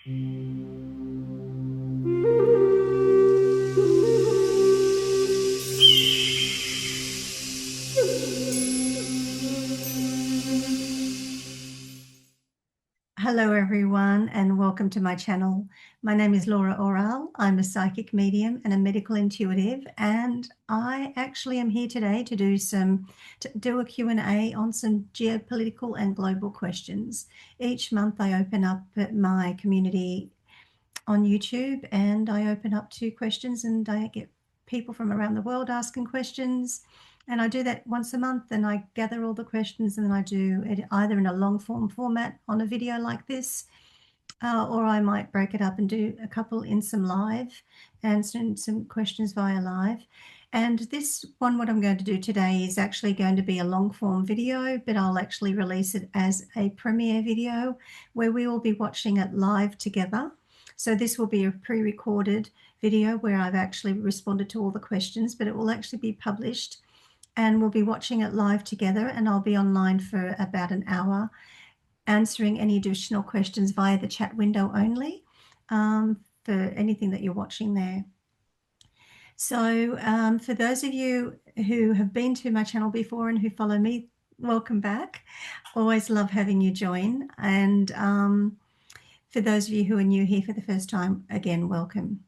Hello everyone and welcome to my channel. My name is Laura Aural. I'm a psychic medium and a medical intuitive, and I actually am here today to do a Q&A on some geopolitical and global questions. Each month I open up my community on YouTube and I open up to questions, and I get people from around the world asking questions. And I do that once a month, and I gather all the questions, and then I do it either in a long form format on a video like this, or I might break it up and do a couple in some live, answering some questions via live. And this one, what I'm going to do today is actually going to be a long form video, but I'll actually release it as a premiere video where we will be watching it live together. So this will be a pre-recorded video where I've actually responded to all the questions, but it will actually be published, and we'll be watching it live together, and I'll be online for about an hour answering any additional questions via the chat window only, for anything that you're watching there. So for those of you who have been to my channel before and who follow me, welcome back. Always love having you join. And for those of you who are new here for the first time, again, welcome.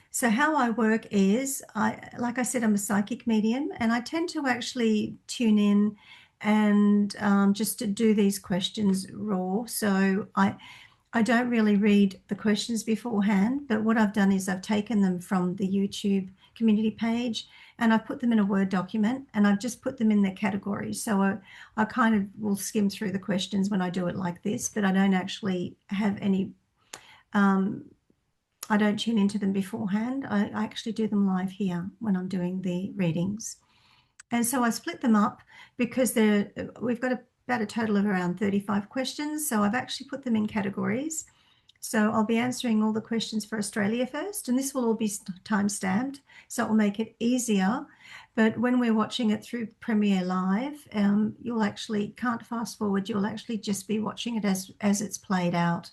So how I work is, like I said, I'm a psychic medium, and I tend to actually tune in and just to do these questions raw. So I don't really read the questions beforehand, but what I've done is I've taken them from the YouTube community page and I've put them in a Word document, and I've just put them in their categories. So I kind of will skim through the questions when I do it like this, but I don't actually have any I don't tune into them beforehand. I actually do them live here when I'm doing the readings. And so I split them up because we've got about a total of around 35 questions. So I've actually put them in categories. So I'll be answering all the questions for Australia first, and this will all be time-stamped, so it will make it easier. But when we're watching it through Premiere Live, you'll actually can't fast forward. You'll actually just be watching it as it's played out.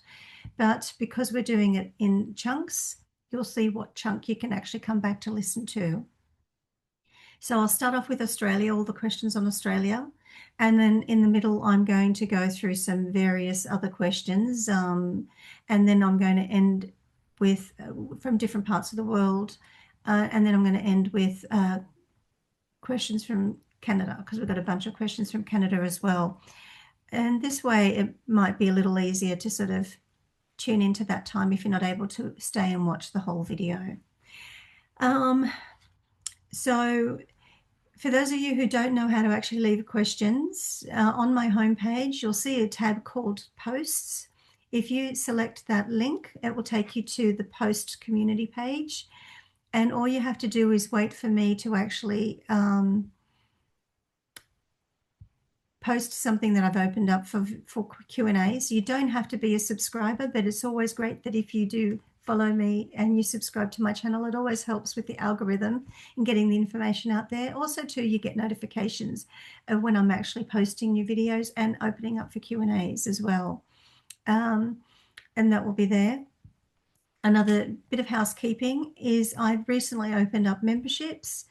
But because we're doing it in chunks, you'll see what chunk you can actually come back to listen to. So I'll start off with Australia, all the questions on Australia. And then in the middle, I'm going to go through some various other questions. And then I'm going to end with from different parts of the world. And then I'm going to end with questions from Canada, because we've got a bunch of questions from Canada as well. And this way, it might be a little easier to sort of tune into that time if you're not able to stay and watch the whole video. So for those of you who don't know how to actually leave questions, on my homepage, you'll see a tab called Posts. If you select that link, it will take you to the Post community page. And all you have to do is wait for me to actually post something that I've opened up for Q&As. You don't have to be a subscriber, but it's always great that if you do follow me and you subscribe to my channel, it always helps with the algorithm in getting the information out there. Also too, you get notifications of when I'm actually posting new videos and opening up for Q&As as well. And that will be there. Another bit of housekeeping is I've recently opened up memberships,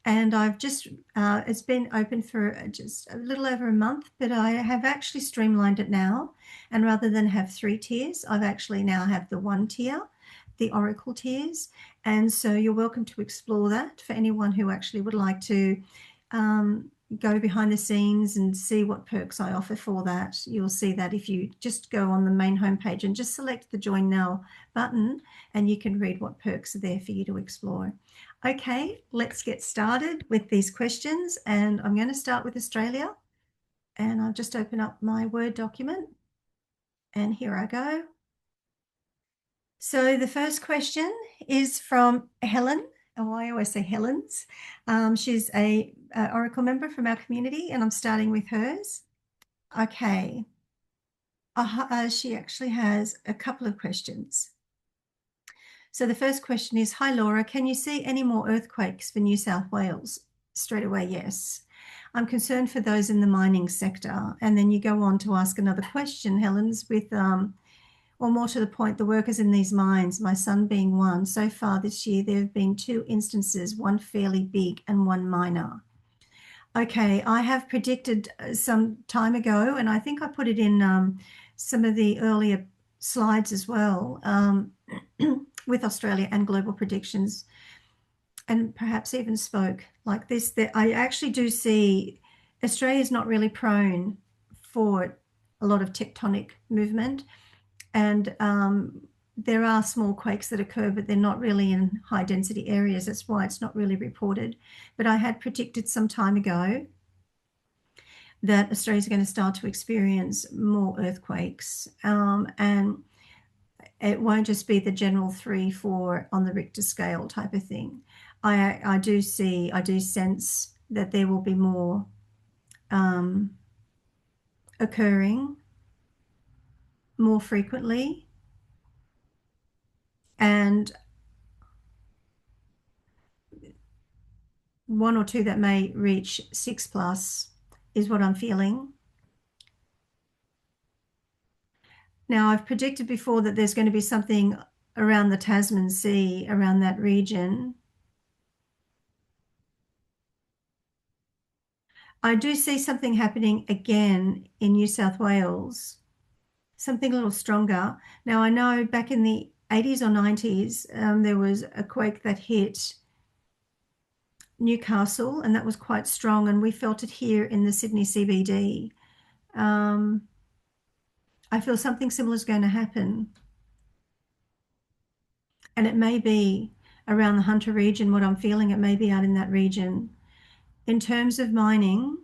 and I've just, it's been open for just a little over a month, but I have actually streamlined it now. And rather than have 3 tiers, I've actually now have the 1 tier, the Oracle tiers. And so you're welcome to explore that for anyone who actually would like to go behind the scenes and see what perks I offer for that. You'll see that if you just go on the main homepage and just select the Join Now button, and you can read what perks are there for you to explore. Okay, let's get started with these questions, and I'm going to start with Australia, and I'll just open up my Word document, and here I go. So the first question is from Helen. Oh, I always say Helen's. She's a Oracle member from our community, and I'm starting with hers. Okay. She actually has a couple of questions. So the first question is, hi Laura, can you see any more earthquakes for New South Wales? Straight away, yes. I'm concerned for those in the mining sector. And then you go on to ask another question, Helen's, with, or more to the point, the workers in these mines, my son being one. So far this year, there have been 2 instances, one fairly big and one minor. Okay, I have predicted some time ago, and I think I put it in some of the earlier slides as well, with Australia and global predictions, and perhaps even spoke like this, that I actually do see Australia is not really prone for a lot of tectonic movement, and there are small quakes that occur, but they're not really in high density areas. That's why it's not really reported. But I had predicted some time ago that Australia is going to start to experience more earthquakes, and it won't just be the general 3, 4 on the Richter scale type of thing. I do sense that there will be more occurring more frequently, and 1 or 2 that may reach 6+ is what I'm feeling. Now, I've predicted before that there's going to be something around the Tasman Sea, around that region. I do see something happening again in New South Wales, something a little stronger. Now, I know back in the 80s or 90s, there was a quake that hit Newcastle, and that was quite strong, and we felt it here in the Sydney CBD. I feel something similar is going to happen. And it may be around the Hunter region, what I'm feeling, it may be out in that region. In terms of mining,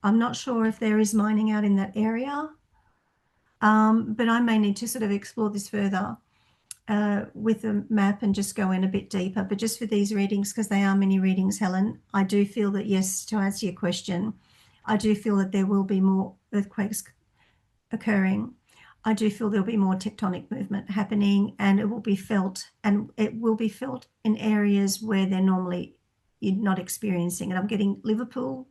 I'm not sure if there is mining out in that area, but I may need to sort of explore this further with a map and just go in a bit deeper. But just for these readings, because they are mini readings, Helen, I do feel that, yes, to answer your question, I do feel that there will be more earthquakes occurring. I do feel there'll be more tectonic movement happening, and it will be felt, and it will be felt in areas where they're normally you're not experiencing it. I'm getting Liverpool,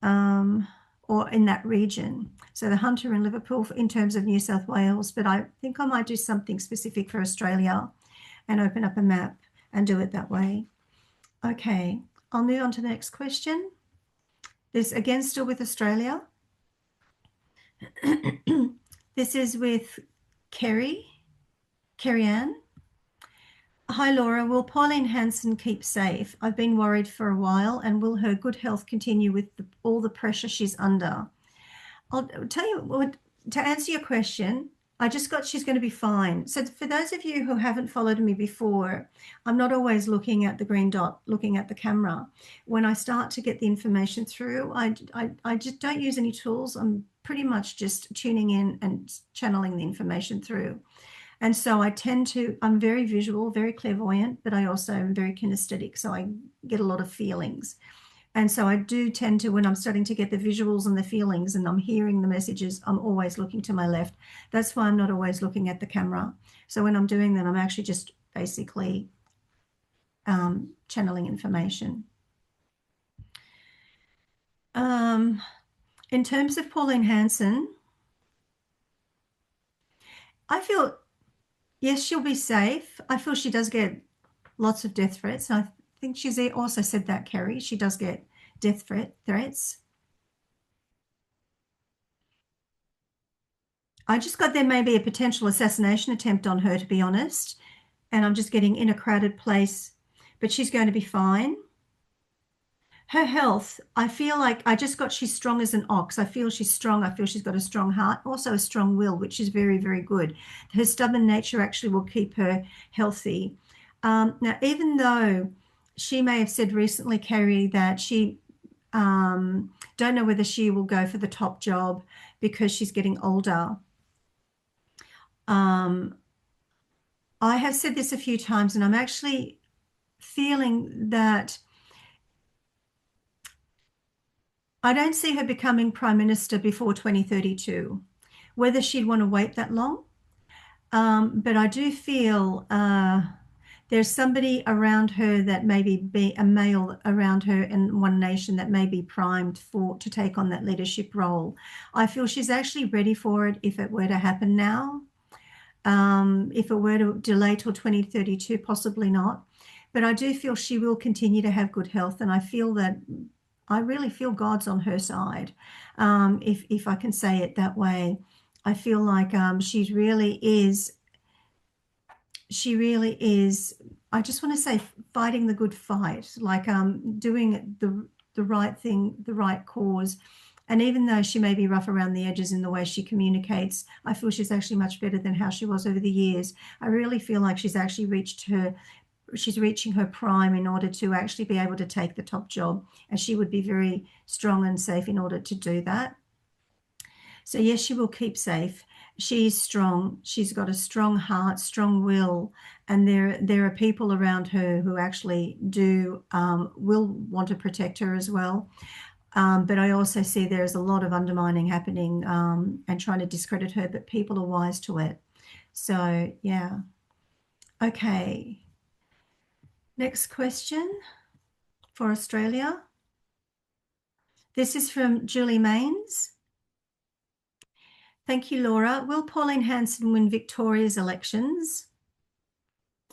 or in that region. So the Hunter and Liverpool in terms of New South Wales, but I think I might do something specific for Australia and open up a map and do it that way. Okay, I'll move on to the next question. This again still with Australia. This is with Kerry Ann. Hi Laura, will Pauline Hanson keep safe? I've been worried for a while, and will her good health continue with all the pressure she's under? I'll tell you what, to answer your question, I just got she's going to be fine. So for those of you who haven't followed me before, I'm not always looking at the green dot, looking at the camera. When I start to get the information through, I just don't use any tools. I'm pretty much just tuning in and channeling the information through. And so I'm very visual, very clairvoyant, but I also am very kinesthetic. So I get a lot of feelings. And so I do tend to, when I'm starting to get the visuals and the feelings and I'm hearing the messages, I'm always looking to my left. That's why I'm not always looking at the camera. So when I'm doing that, I'm actually just basically channeling information. In terms of Pauline Hanson, I feel, yes, she'll be safe. I feel she does get lots of death threats. I think she's also said that, Kerry. She does get death threats. I just got there may be a potential assassination attempt on her, to be honest. And I'm just getting in a crowded place, but she's going to be fine. Her health, I feel like she's strong as an ox. I feel she's strong. I feel she's got a strong heart, also a strong will, which is very, very good. Her stubborn nature actually will keep her healthy. Now, even though she may have said recently, Kerry, that she don't know whether she will go for the top job because she's getting older. I have said this a few times, and I'm actually feeling that I don't see her becoming Prime Minister before 2032, whether she'd want to wait that long. But I do feel there's somebody around her that maybe be a male around her in One Nation that may be primed to take on that leadership role. I feel she's actually ready for it if it were to happen now. If it were to delay till 2032, possibly not. But I do feel she will continue to have good health, and I really feel God's on her side, if I can say it that way. I feel like she really is. I just want to say, fighting the good fight, like doing the right thing, the right cause. And even though she may be rough around the edges in the way she communicates, I feel she's actually much better than how she was over the years. I really feel like she's reaching her prime in order to actually be able to take the top job, and she would be very strong and safe in order to do that. So yes, she will keep safe. She's strong. She's got a strong heart, strong will, and there are people around her who actually will want to protect her as well. But I also see there's a lot of undermining happening and trying to discredit her, but people are wise to it. So yeah. Okay. Next question for Australia. This is from Julie Mains. Thank you, Laura. Will Pauline Hanson win Victoria's elections?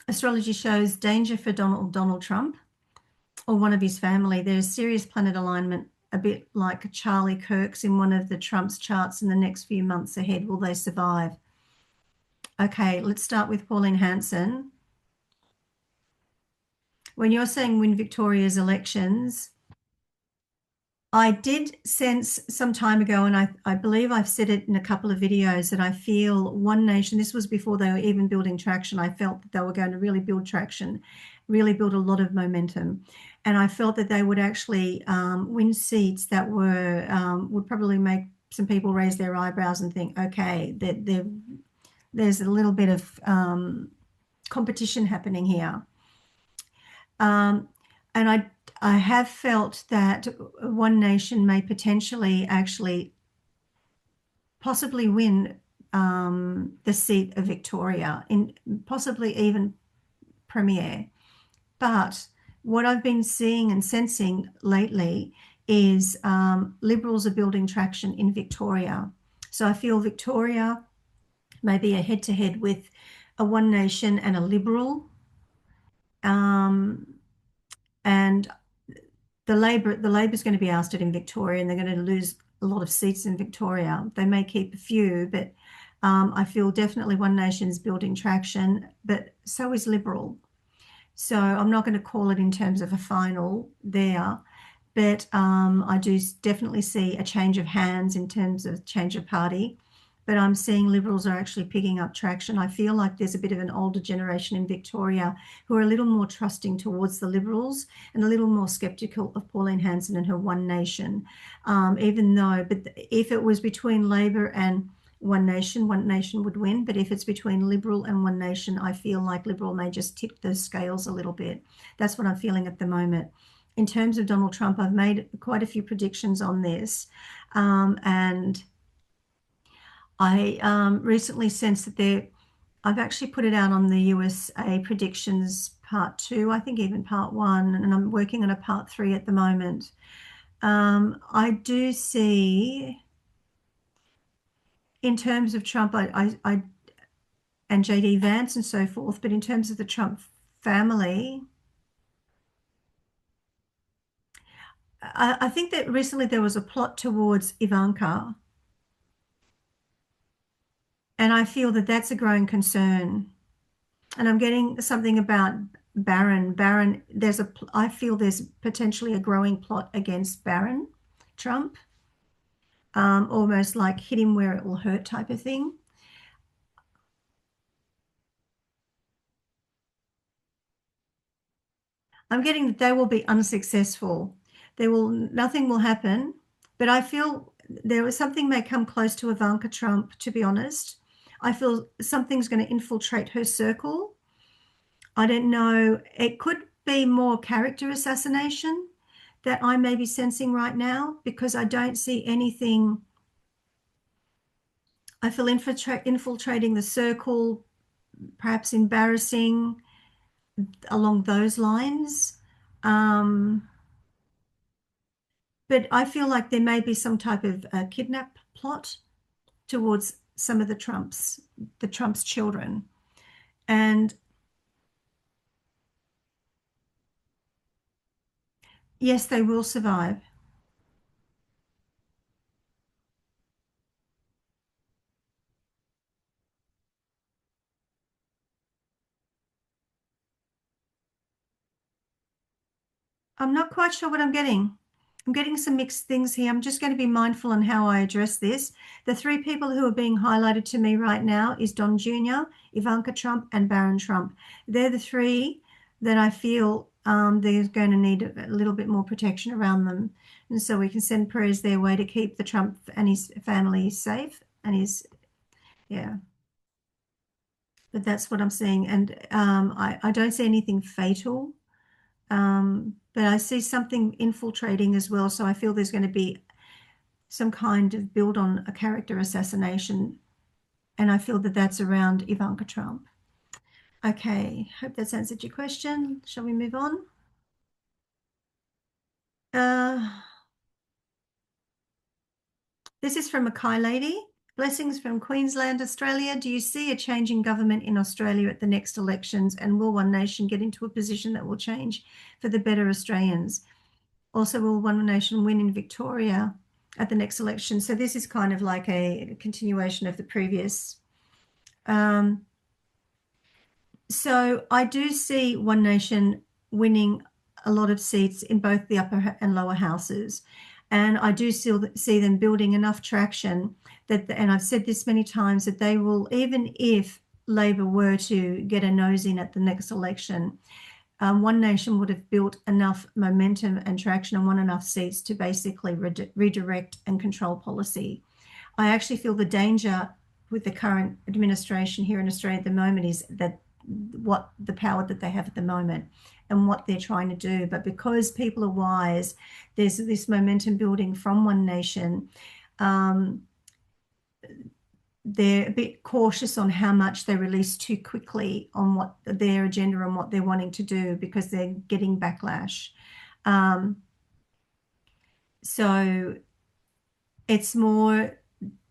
Astrology shows danger for Donald Trump or one of his family. There's serious planet alignment, a bit like Charlie Kirk's in one of the Trump's charts in the next few months ahead. Will they survive? Okay, let's start with Pauline Hanson. When you're saying win Victoria's elections, I did sense some time ago, and I believe I've said it in a couple of videos, that I feel One Nation, this was before they were even building traction, I felt that they were going to really build traction, really build a lot of momentum. And I felt that they would actually win seats that would probably make some people raise their eyebrows and think, okay, there's a little bit of competition happening here. And I have felt that One Nation may potentially actually possibly win the seat of Victoria, in possibly even Premier. But what I've been seeing and sensing lately is Liberals are building traction in Victoria. So I feel Victoria may be a head-to-head with a One Nation and a Liberal. And the Labor's going to be ousted in Victoria, and they're going to lose a lot of seats in Victoria. They may keep a few, but I feel definitely One Nation's building traction, but so is Liberal. So I'm not going to call it in terms of a final there, but I do definitely see a change of hands in terms of change of party. But I'm seeing Liberals are actually picking up traction. I feel like there's a bit of an older generation in Victoria who are a little more trusting towards the Liberals and a little more sceptical of Pauline Hanson and her One Nation. But if it was between Labor and One Nation would win. But if it's between Liberal and One Nation, I feel like Liberal may just tip those scales a little bit. That's what I'm feeling at the moment. In terms of Donald Trump, I've made quite a few predictions on this, and I recently sensed that I've actually put it out on the USA predictions part 2, I think even part 1, and I'm working on a part 3 at the moment. I do see, in terms of Trump, and JD Vance and so forth, but in terms of the Trump family, I think that recently there was a plot towards Ivanka, and I feel that that's a growing concern. And I'm getting something about Barron. I feel there's potentially a growing plot against Barron Trump, almost like hit him where it will hurt type of thing. I'm getting that they will be unsuccessful. Nothing will happen, but I feel something may come close to Ivanka Trump, to be honest. I feel something's going to infiltrate her circle. I don't know. It could be more character assassination that I may be sensing right now, because I don't see anything. I feel infiltrating the circle, perhaps embarrassing. along those lines. Um, but I feel like there may be some type of kidnap plot towards some of the Trump's children. And yes, they will survive. I'm not quite sure what I'm getting. I'm getting some mixed things here. I'm just going to be mindful on how I address this. The three people who are being highlighted to me right now is Don Jr., Ivanka Trump, and Barron Trump. They're the three that I feel they're going to need a little bit more protection around them. And so we can send prayers their way to keep the Trump and his family safe and his, yeah. But that's what I'm seeing. And I don't see anything fatal. But I see something infiltrating as well. So I feel there's going to be some kind of build on a character assassination. And I feel that that's around Ivanka Trump. Okay, hope that's answered your question. Shall we move on? Uh, this is from mackaylady. Blessings from Queensland, Australia. Do you see a change in government in Australia at the next elections? And will One Nation get into a position that will change for the better Australians? Also, will One Nation win in Victoria at the next election? So this is kind of like a continuation of the previous. So I do see One Nation winning a lot of seats in both the upper and lower houses. And I do see them building enough traction that, and I've said this many times, that they will, even if Labor were to get a nose in at the next election, One Nation would have built enough momentum and traction and won enough seats to basically redirect and control policy. I actually feel the danger with the current administration here in Australia at the moment is that what the power that they have at the moment and what they're trying to do. But because people are wise, there's this momentum building from One Nation. They're a bit cautious on how much they release too quickly on what their agenda and what they're wanting to do because they're getting backlash. So it's more,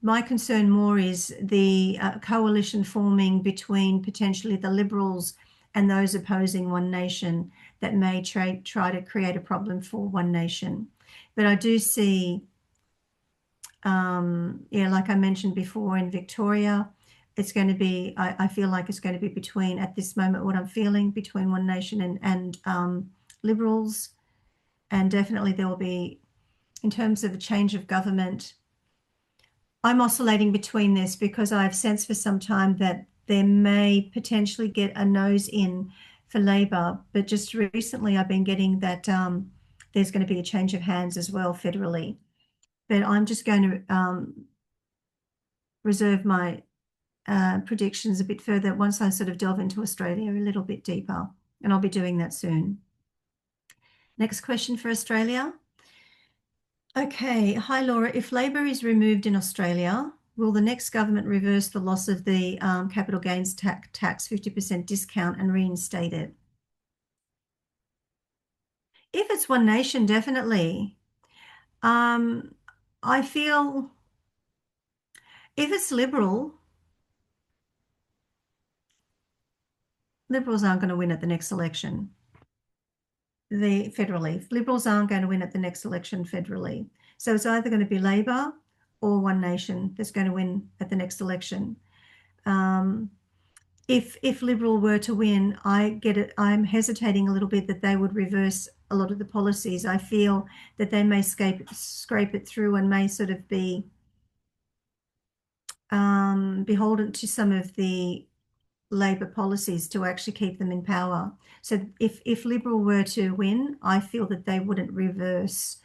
my concern more is the coalition forming between potentially the Liberals and those opposing One Nation that may try to create a problem for One Nation. But I do see, yeah, like I mentioned before in Victoria, it's going to be, I feel like it's going to be between, at this moment, what I'm feeling between One Nation and Liberals. And definitely there will be, in terms of a change of government, I'm oscillating between this because I've sensed for some time that there may potentially get a nose in for Labor, but just recently I've been getting that there's going to be a change of hands as well federally. But I'm just going to reserve my predictions a bit further once I sort of delve into Australia a little bit deeper, and I'll be doing that soon. Next question for Australia. Okay, hi Laura. If Labor is removed in Australia, will the next government reverse the loss of the capital gains tax 50% discount and reinstate it? If it's One Nation, definitely. I feel if it's Liberals aren't going to win at the next election. Federally, Liberals aren't going to win at the next election federally. So it's either going to be Labor or One Nation that's going to win at the next election. If Liberal were to win, I'm hesitating a little bit that they would reverse a lot of the policies. I feel that they may scrape it through and may sort of be beholden to some of the Labor policies to actually keep them in power. So if Liberal were to win, I feel that they wouldn't reverse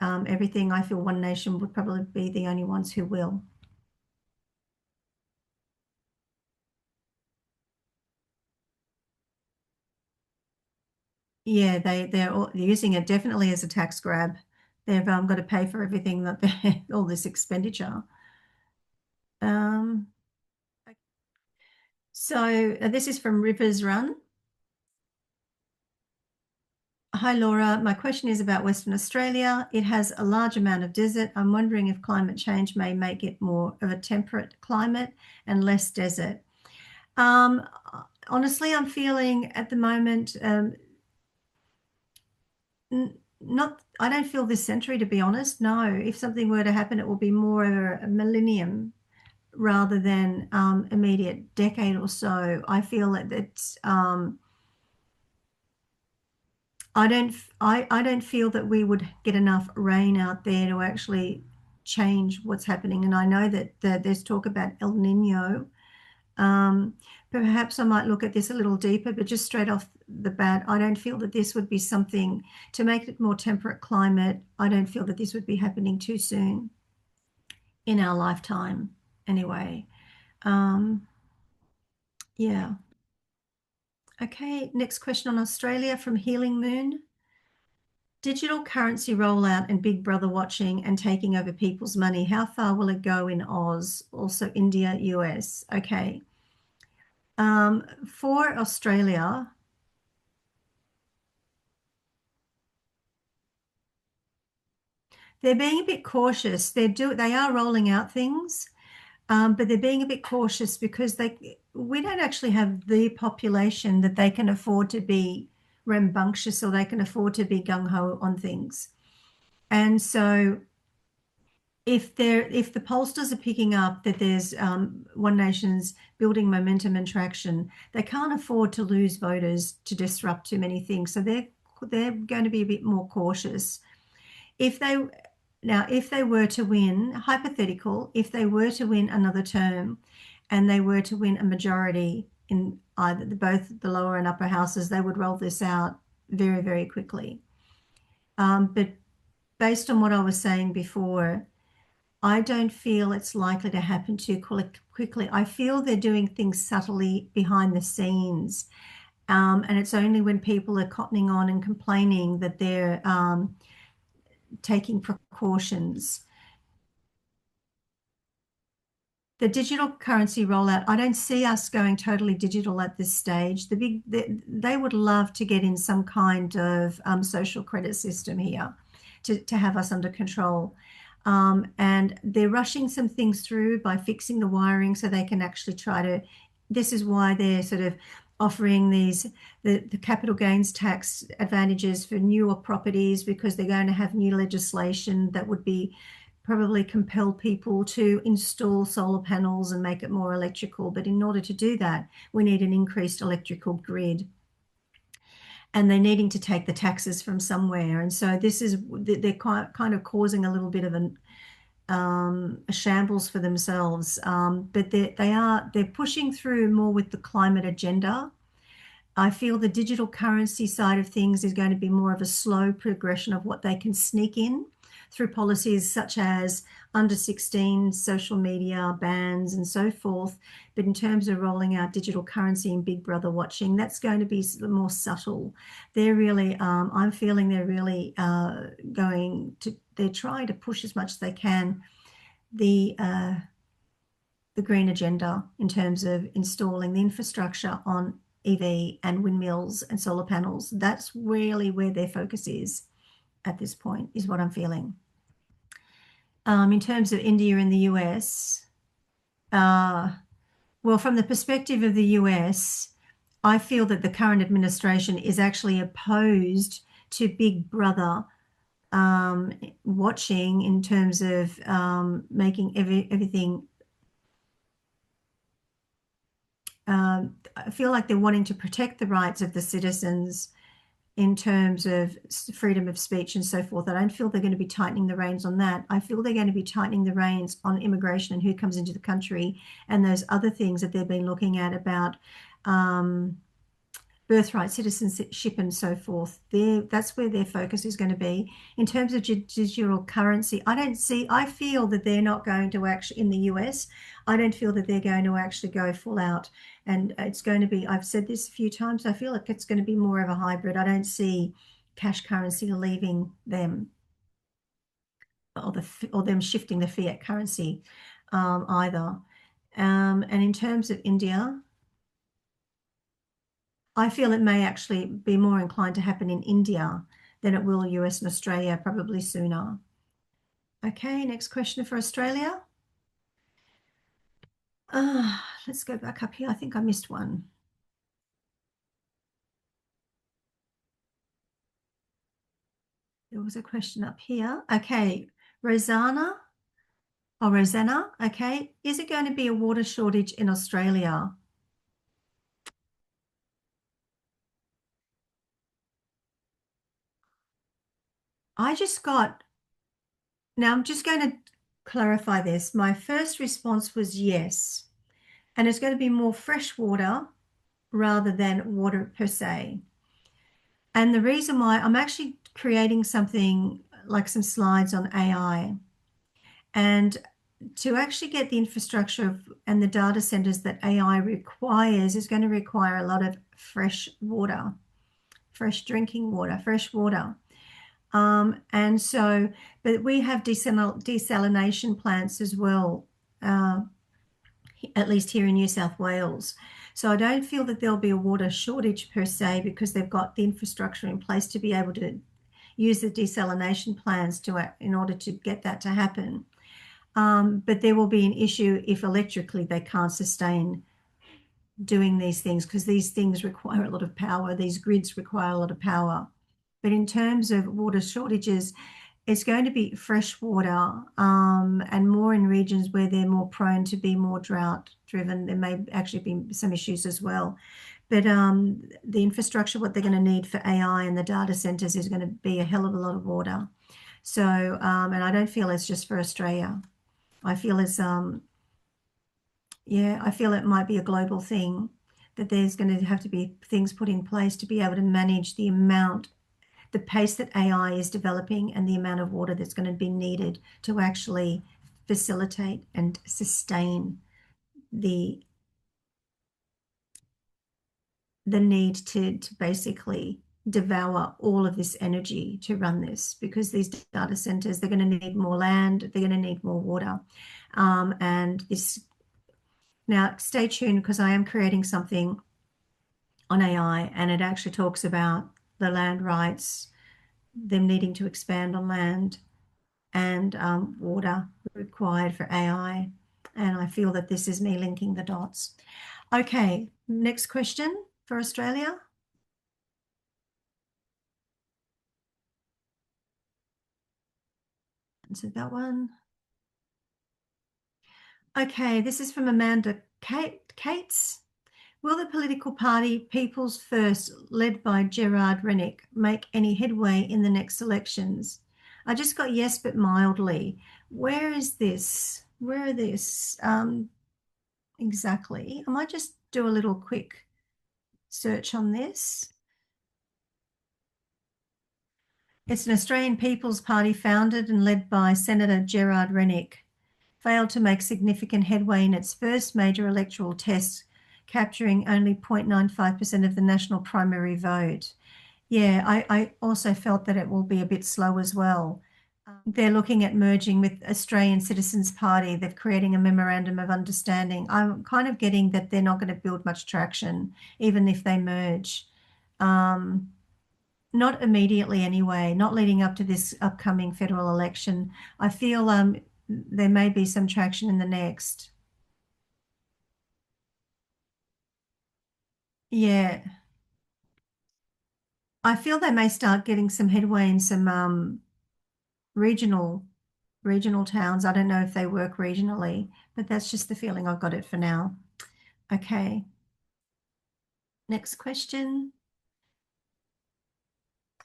everything. I feel One Nation would probably be the only ones who will. Yeah, they're using it definitely as a tax grab. They've got to pay for everything that all this expenditure. Um, so this is from Rivers Run. Hi, Laura. My question is about Western Australia. It has a large amount of desert. I'm wondering if climate change may make it more of a temperate climate and less desert. Um, Honestly, I'm feeling at the moment not. I don't feel this century, to be honest. No, if something were to happen, it will be more of a millennium rather than immediate decade or so. I feel that it's. I don't feel that we would get enough rain out there to actually change what's happening. And I know that there's talk about El Nino. Um, Perhaps I might look at this a little deeper, but just straight off the bat, I don't feel that this would be something to make it more temperate climate. I don't feel that this would be happening too soon in our lifetime anyway. Um, yeah. Okay, next question on Australia from Healing Moon. Digital currency rollout and Big Brother watching and taking over people's money. How far will it go in Oz? Also India, US. Okay. For Australia, they're being a bit cautious. They are rolling out things, but they're being a bit cautious because we don't actually have the population that they can afford to be rambunctious or they can afford to be gung ho on things. And so if the pollsters are picking up that there's One Nation's building momentum and traction, they can't afford to lose voters to disrupt too many things. So they're going to be a bit more cautious. If they if they were to win, hypothetical, if they were to win another term and they were to win a majority in either both the lower and upper houses, they would roll this out very, very quickly. But based on what I was saying before, I don't feel it's likely to happen too quickly. I feel they're doing things subtly behind the scenes. And it's only when people are cottoning on and complaining that they're taking precautions. The digital currency rollout, I don't see us going totally digital at this stage. They would love to get in some kind of social credit system here to have us under control. And they're rushing some things through by fixing the wiring so they can actually try to. This is why they're sort of offering the capital gains tax advantages for newer properties because they're going to have new legislation that would be probably compel people to install solar panels and make it more electrical. But in order to do that, we need an increased electrical grid. And they're needing to take the taxes from somewhere. And so they're kind of causing a little bit of a shambles for themselves. But they're pushing through more with the climate agenda. I feel the digital currency side of things is going to be more of a slow progression of what they can sneak in through policies such as under 16 social media bans and so forth. But in terms of rolling out digital currency and Big Brother watching, that's going to be more subtle. They're really, I'm feeling they're really they're trying to push as much as they can the green agenda in terms of installing the infrastructure on EV and windmills and solar panels. That's really where their focus is at this point, is what I'm feeling. In terms of India and the US, well, from the perspective of the US, I feel that the current administration is actually opposed to Big Brother watching in terms of making everything. I feel like they're wanting to protect the rights of the citizens in terms of freedom of speech and so forth. I don't feel they're going to be tightening the reins on that. I feel they're going to be tightening the reins on immigration and who comes into the country and those other things that they've been looking at about birthright citizenship and so forth. That's where their focus is going to be. In terms of digital currency, I feel that they're not going to actually, in the US, I don't feel that they're going to actually go full out. And it's going to be, I've said this a few times, I feel like it's going to be more of a hybrid. I don't see cash currency leaving them or them shifting the fiat currency either. And in terms of India, I feel it may actually be more inclined to happen in India than it will US and Australia, probably sooner. Okay, next question for Australia. Let's go back up here. I think I missed one. There was a question up here. Okay, Rosanna. Oh, Rosanna. Okay. Is it going to be a water shortage in Australia? I just got, now I'm just going to clarify this. My first response was yes. And it's going to be more fresh water rather than water per se. And the reason why I'm actually creating something like some slides on AI. And to actually get the infrastructure and the data centers that AI requires is going to require a lot of fresh water, fresh drinking water, fresh water. And so, but we have desalination plants as well, at least here in New South Wales. So I don't feel that there'll be a water shortage per se because they've got the infrastructure in place to be able to use the desalination plants in order to get that to happen. But there will be an issue if electrically they can't sustain doing these things because these things require a lot of power. These grids require a lot of power. But in terms of water shortages, it's going to be fresh water and more in regions where they're more prone to be more drought driven. There may actually be some issues as well. But the infrastructure, what they're going to need for AI and the data centers is going to be a hell of a lot of water. So, and I don't feel it's just for Australia. I feel it's, yeah, I feel it might be a global thing that there's going to have to be things put in place to be able to manage the amount, the pace that AI is developing and the amount of water that's going to be needed to actually facilitate and sustain the need to basically devour all of this energy to run this because these data centers, they're going to need more land, they're going to need more water. And this, now stay tuned because I am creating something on AI and it actually talks about the land rights, them needing to expand on land and water required for AI. And I feel that this is me linking the dots. Okay, next question for Australia. Answer that one. Okay, this is from Amanda Cates. Will the political party People's First, led by Gerard Rennick, make any headway in the next elections? I just got yes, but mildly. Where is this? Where are this exactly? I might just do a little quick search on this. It's an Australian People's Party founded and led by Senator Gerard Rennick. Failed to make significant headway in its first major electoral test, capturing only 0.95% of the national primary vote. Yeah, I also felt that it will be a bit slow as well. They're looking at merging with Australian Citizens Party. They're creating a memorandum of understanding. I'm kind of getting that they're not going to build much traction, even if they merge. Not immediately anyway, not leading up to this upcoming federal election. I feel there may be some traction in the next. Yeah. I feel they may start getting some headway in some regional towns. I don't know if they work regionally, but that's just the feeling I've got it for now. Okay. Next question.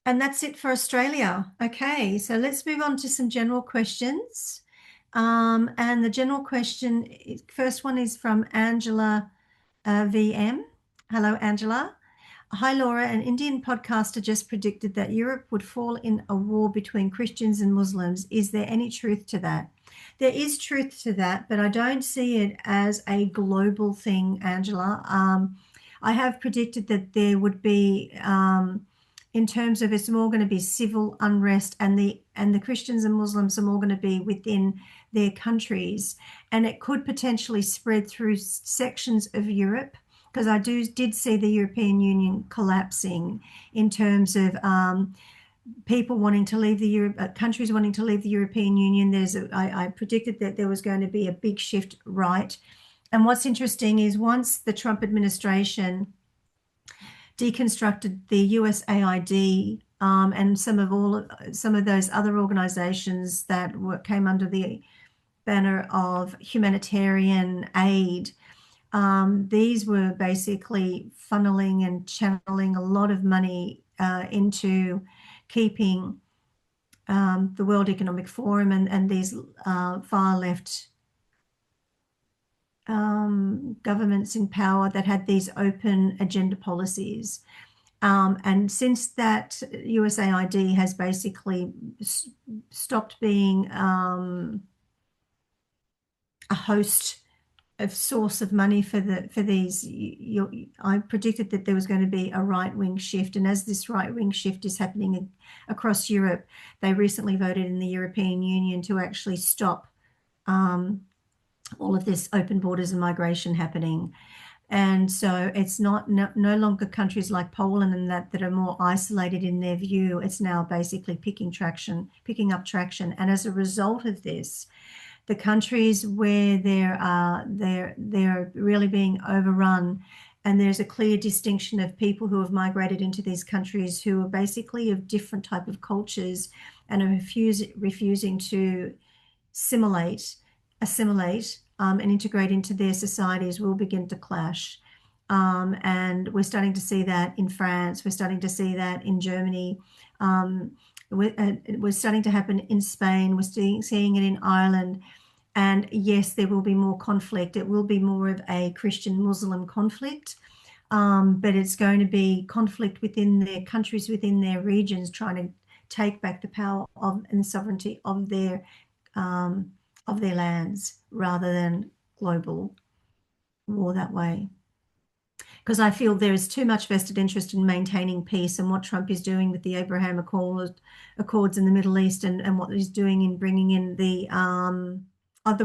And that's it for Australia. Okay, so let's move on to some general questions. And the general question, first one is from Angela VM. Hello, Angela. Hi, Laura. An Indian podcaster just predicted that Europe would fall in a war between Christians and Muslims. Is there any truth to that? There is truth to that, but I don't see it as a global thing, Angela. I have predicted that there would be, in terms of it's more going to be civil unrest, and the Christians and Muslims are more going to be within their countries, and it could potentially spread through sections of Europe because I did see the European Union collapsing in terms of people wanting to leave countries wanting to leave the European Union. I predicted that there was going to be a big shift right. And what's interesting is once the Trump administration deconstructed the USAID and some of those other organizations that came under the banner of humanitarian aid, these were basically funneling and channeling a lot of money into keeping the World Economic Forum and these far left governments in power that had these open agenda policies. And since that, USAID has basically stopped being a host of source of money for these. I predicted that there was going to be a right-wing shift, and as this right-wing shift is happening across Europe, they recently voted in the European Union to actually stop all of this open borders and migration happening. And so it's no longer countries like Poland and that are more isolated in their view. It's now basically picking up traction. And as a result of this, the countries where they're really being overrun, and there's a clear distinction of people who have migrated into these countries who are basically of different type of cultures and are refusing to assimilate and integrate into their societies, will begin to clash. And we're starting to see that in France. We're starting to see that in Germany. We're starting to happen in Spain. We're seeing it in Ireland. And yes, there will be more conflict. It will be more of a Christian-Muslim conflict, but it's going to be conflict within their countries, within their regions, trying to take back the power and sovereignty of their lands, rather than global war that way. Because I feel there is too much vested interest in maintaining peace, and what Trump is doing with the Abraham Accords in the Middle East, and what he's doing in bringing in the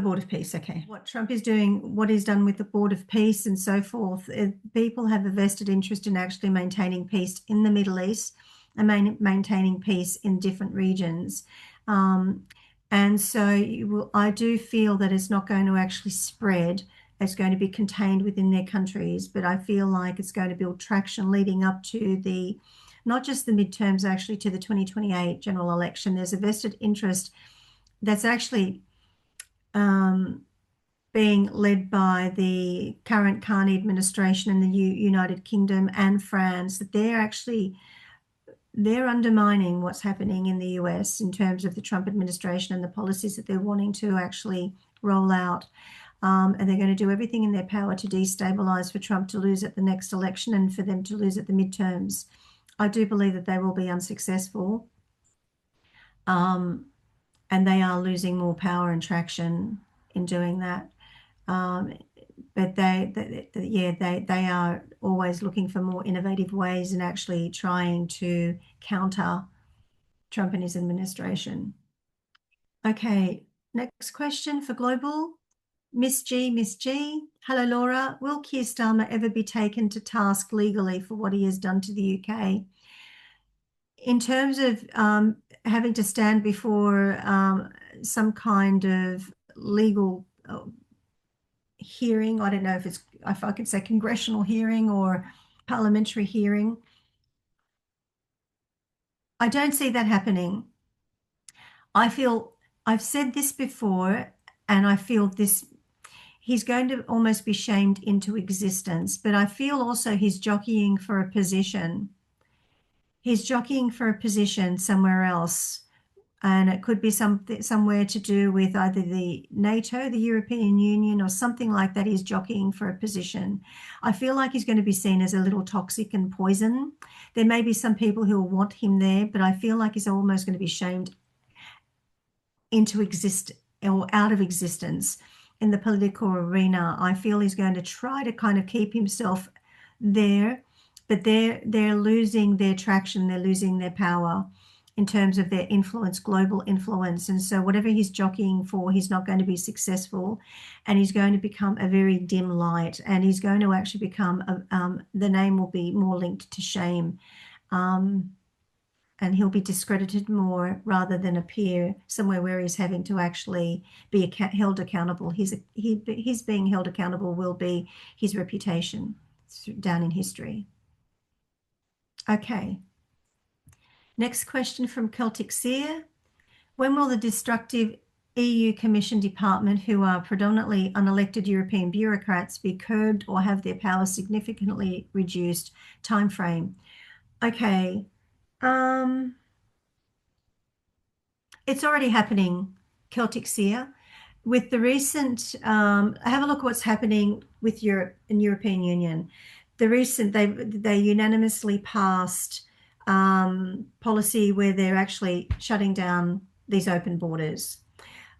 Board of Peace. Okay, what Trump is doing, what he's done with the Board of Peace and so forth, people have a vested interest in actually maintaining peace in the Middle East and maintaining peace in different regions. And so I do feel that it's not going to actually spread. It's going to be contained within their countries, but I feel like it's going to build traction leading up to not just the midterms, actually to the 2028 general election. There's a vested interest that's actually being led by the current Carney administration in the United Kingdom and France, that they're undermining what's happening in the US in terms of the Trump administration and the policies that they're wanting to actually roll out. And they're going to do everything in their power to destabilize, for Trump to lose at the next election and for them to lose at the midterms. I do believe that they will be unsuccessful. And they are losing more power and traction in doing that. But they are always looking for more innovative ways and actually trying to counter Trump and his administration. Okay, next question for Global. Miss G. Hello, Laura. Will Keir Starmer ever be taken to task legally for what he has done to the UK? In terms of having to stand before some kind of legal hearing, I don't know if I could say congressional hearing or parliamentary hearing, I don't see that happening. I've said this before, and I feel he's going to almost be shamed into existence, but I feel also he's jockeying for a position. He's jockeying for a position somewhere else, and it could be somewhere to do with either the NATO, the European Union, or something like that. He's jockeying for a position. I feel like he's going to be seen as a little toxic and poison. There may be some people who will want him there, but I feel like he's almost going to be shamed into out of existence in the political arena. I feel he's going to try to kind of keep himself there, but they're losing their traction, they're losing their power. in terms of their influence, global influence. And so whatever he's jockeying for, he's not going to be successful, and he's going to become a very dim light, and he's going to actually become, the name will be more linked to shame. And he'll be discredited more rather than appear somewhere where he's having to actually be held accountable. His being held accountable will be his reputation down in history. Okay. Next question from CelticSeer. When will the destructive EU Commission department, who are predominantly unelected European bureaucrats, be curbed or have their powers significantly reduced? Time frame. Okay. It's already happening, CelticSeer. With the recent, have a look at what's happening with Europe and European Union. The recent, they unanimously passed policy where they're actually shutting down these open borders.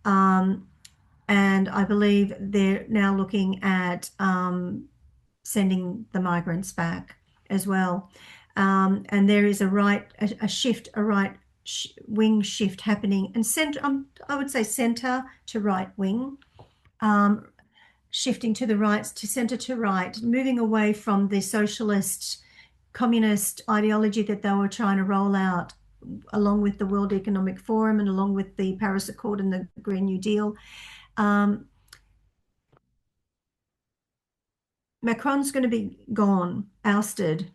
And I believe they're now looking at sending the migrants back as well. And there is a right wing shift happening, and I would say center to right wing, shifting to the right, to center to right, moving away from the socialist communist ideology that they were trying to roll out along with the World Economic Forum and along with the Paris Accord and the Green New Deal. Macron's going to be gone, ousted.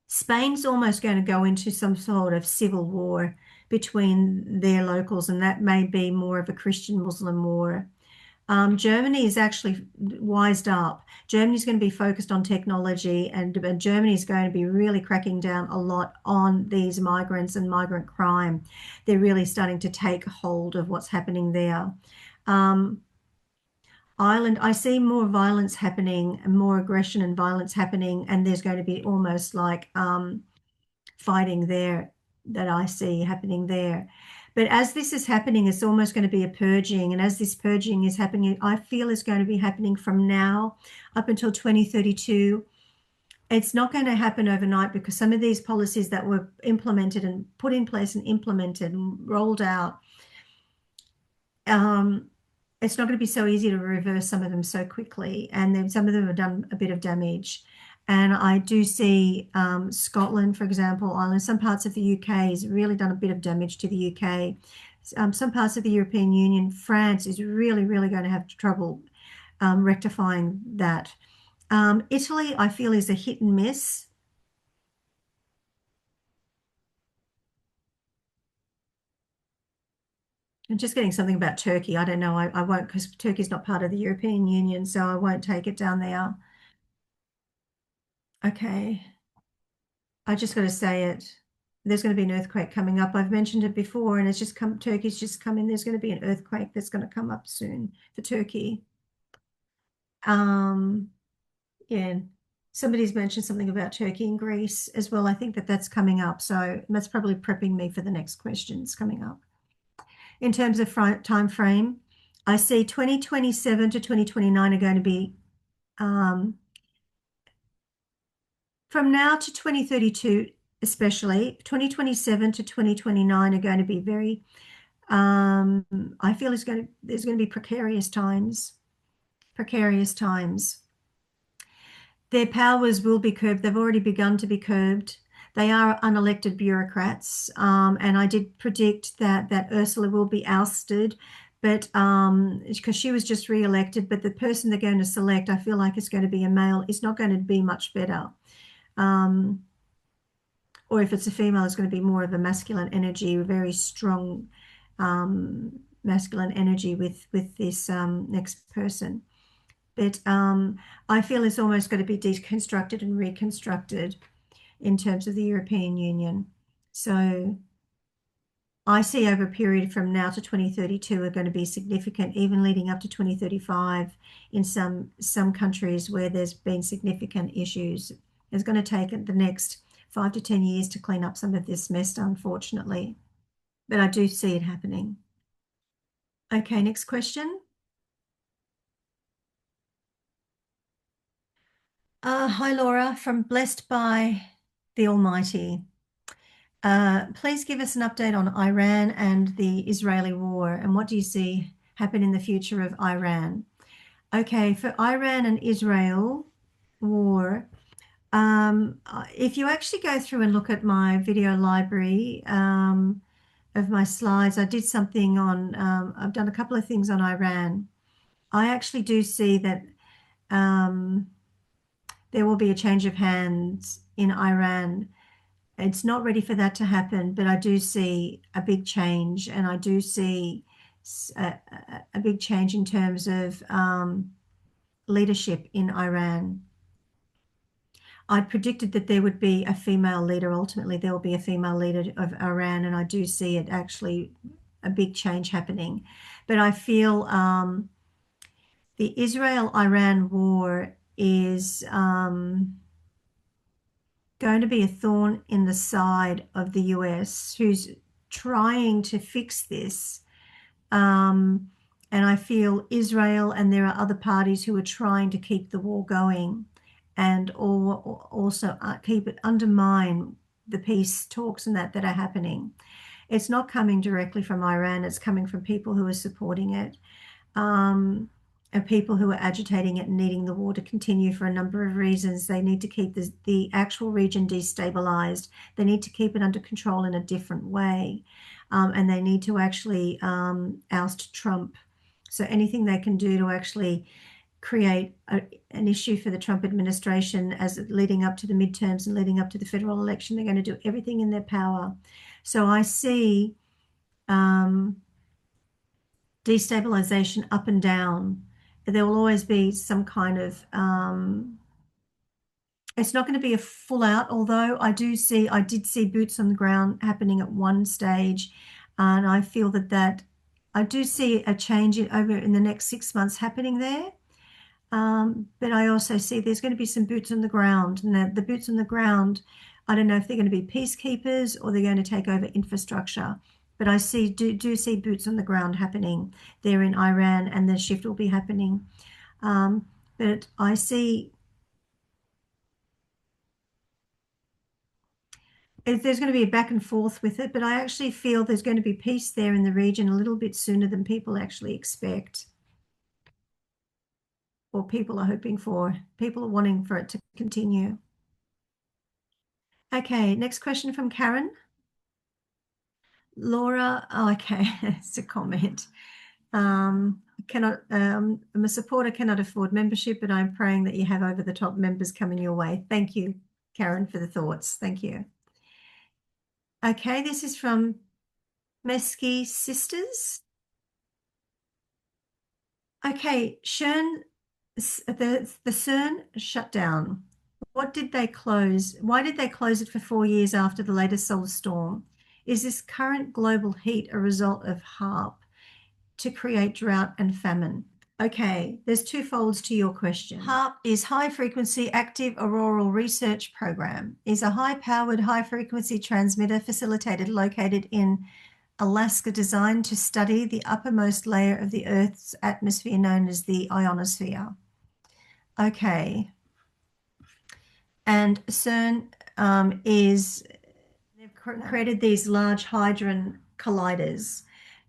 Spain's almost going to go into some sort of civil war between their locals, and that may be more of a Christian-Muslim war. Germany is actually wised up. Germany's going to be focused on technology, and Germany is going to be really cracking down a lot on these migrants and migrant crime. They're really starting to take hold of what's happening there. Ireland, I see more violence happening, more aggression and violence happening, and there's going to be almost like fighting there that I see happening there. But as this is happening, it's almost going to be a purging. And as this purging is happening, I feel it's going to be happening from now up until 2032. It's not going to happen overnight, because some of these policies that were implemented and put in place and implemented and rolled out, it's not going to be so easy to reverse some of them so quickly. And then some of them have done a bit of damage. And I do see Scotland, for example, Ireland, some parts of the UK has really done a bit of damage to the UK. Some parts of the European Union, France is really, really going to have trouble rectifying that. Italy, I feel, is a hit and miss. I'm just getting something about Turkey. I don't know. I won't, because Turkey's not part of the European Union, so I won't take it down there. Okay. I just got to say it. There's going to be an earthquake coming up. I've mentioned it before, and it's just come. Turkey's just come in. There's going to be an earthquake that's going to come up soon for Turkey. Yeah. Somebody's mentioned something about Turkey and Greece as well. I think that that's coming up. So that's probably prepping me for the next questions coming up. In terms of time frame, I see 2027 to 2029 are going to be from now to 2032, especially 2027 to 2029 are going to be very, I feel there's going to be precarious times. Their powers will be curbed. They've already begun to be curbed. They are unelected bureaucrats, and I did predict that Ursula will be ousted, but because she was just re-elected. But the person they're going to select, I feel like it's going to be a male. It's not going to be much better. Or if it's a female, it's going to be more of a masculine energy, a very strong masculine energy with this next person. But I feel it's almost going to be deconstructed and reconstructed in terms of the European Union. So I see over a period from now to 2032 are going to be significant, even leading up to 2035 in some countries where there's been significant issues. It's going to take the next 5 to 10 years to clean up some of this mess, unfortunately. But I do see it happening. Okay, next question. Hi, Laura, from Blessed by the Almighty. Please give us an update on Iran and the Israeli war, and what do you see happen in the future of Iran? Okay, for Iran and Israel war, if you actually go through and look at my video library of my slides, I did something on, I've done a couple of things on Iran. I actually do see that there will be a change of hands in Iran. It's not ready for that to happen, but I do see a big change, and I do see a big change in terms of leadership in Iran. I predicted that there would be a female leader. Ultimately, there will be a female leader of Iran, and I do see it actually a big change happening. But I feel the Israel-Iran war is going to be a thorn in the side of the US, who's trying to fix this. And I feel Israel, and there are other parties who are trying to keep the war going, and or also keep it, undermine the peace talks and that are happening. It's not coming directly from Iran. It's coming from people who are supporting it. And people who are agitating it and needing the war to continue for a number of reasons. They need to keep the actual region destabilized. They need to keep it under control in a different way. And they need to actually oust Trump. So anything they can do to actually create an issue for the Trump administration as leading up to the midterms and leading up to the federal election, they're going to do everything in their power. So I see destabilization up and down. There will always be some kind of it's not going to be a full out, although I did see boots on the ground happening at one stage, and I feel that I do see a change over in the next 6 months happening there. But I also see there's going to be some boots on the ground, and the boots on the ground, I don't know if they're going to be peacekeepers or they're going to take over infrastructure. But I do see boots on the ground happening there in Iran, and the shift will be happening. But I see there's going to be a back and forth with it, but I actually feel there's going to be peace there in the region a little bit sooner than people actually expect, or people are hoping for. People are wanting for it to continue. Okay, next question from Karen. Laura, okay, it's a comment. I'm a supporter, cannot afford membership, but I'm praying that you have over the top members coming your way. Thank you, Karen, for the thoughts. Thank you. Okay, this is from meskisistas. Okay, the CERN shutdown. What did they close? Why did they close it for 4 years after the latest solar storm? Is this current global heat a result of HAARP to create drought and famine? Okay, there's two folds to your question. HAARP is High Frequency Active Auroral Research Program, is a high-powered, high-frequency transmitter located in Alaska, designed to study the uppermost layer of the Earth's atmosphere known as the ionosphere. Okay. And CERN they've created these large hadron colliders,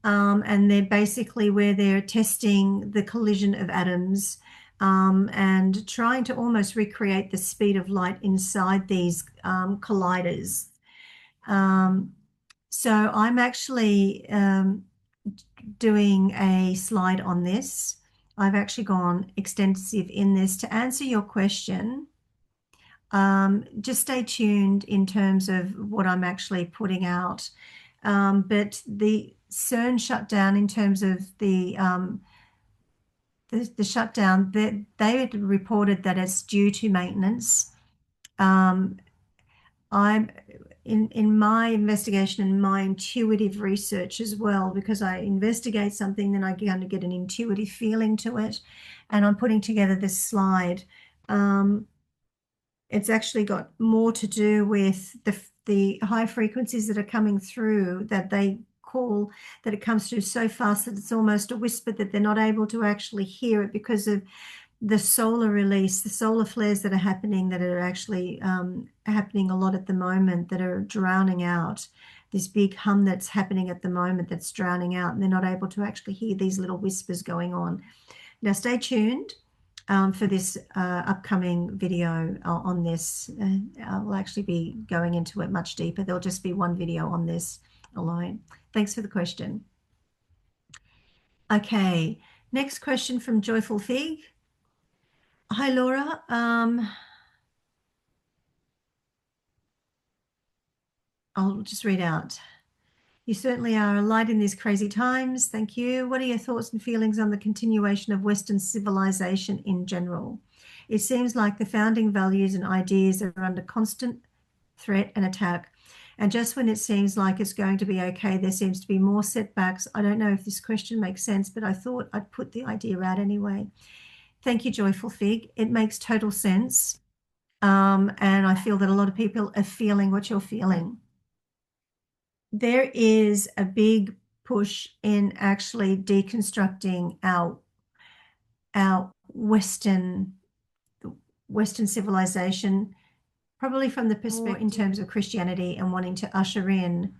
and they're basically where they're testing the collision of atoms and trying to almost recreate the speed of light inside these colliders. So I'm actually doing a slide on this. I've actually gone extensive in this. To answer your question, just stay tuned in terms of what I'm actually putting out. But the CERN shutdown, in terms of the shutdown, they had reported that it's due to maintenance. I'm in my investigation and my intuitive research as well, because I investigate something, then I kind of get an intuitive feeling to it, and I'm putting together this slide. It's actually got more to do with the high frequencies that are coming through, that they call, that it comes through so fast that it's almost a whisper, that they're not able to actually hear it because of the solar release, the solar flares that are happening, that are actually happening a lot at the moment, that are drowning out this big hum that's happening at the moment, that's drowning out, and they're not able to actually hear these little whispers going on. Now, stay tuned for this upcoming video on this. I'll actually be going into it much deeper. There'll just be one video on this alone. Thanks for the question. Okay, next question from JoyfulFig. Hi, Laura. I'll just read out. You certainly are a light in these crazy times. Thank you. What are your thoughts and feelings on the continuation of Western civilization in general? It seems like the founding values and ideas are under constant threat and attack. And just when it seems like it's going to be okay, there seems to be more setbacks. I don't know if this question makes sense, but I thought I'd put the idea out anyway. Thank you, JoyfulFig. It makes total sense. And I feel that a lot of people are feeling what you're feeling. There is a big push in actually deconstructing our Western civilization, probably from the perspective in terms of Christianity and wanting to usher in.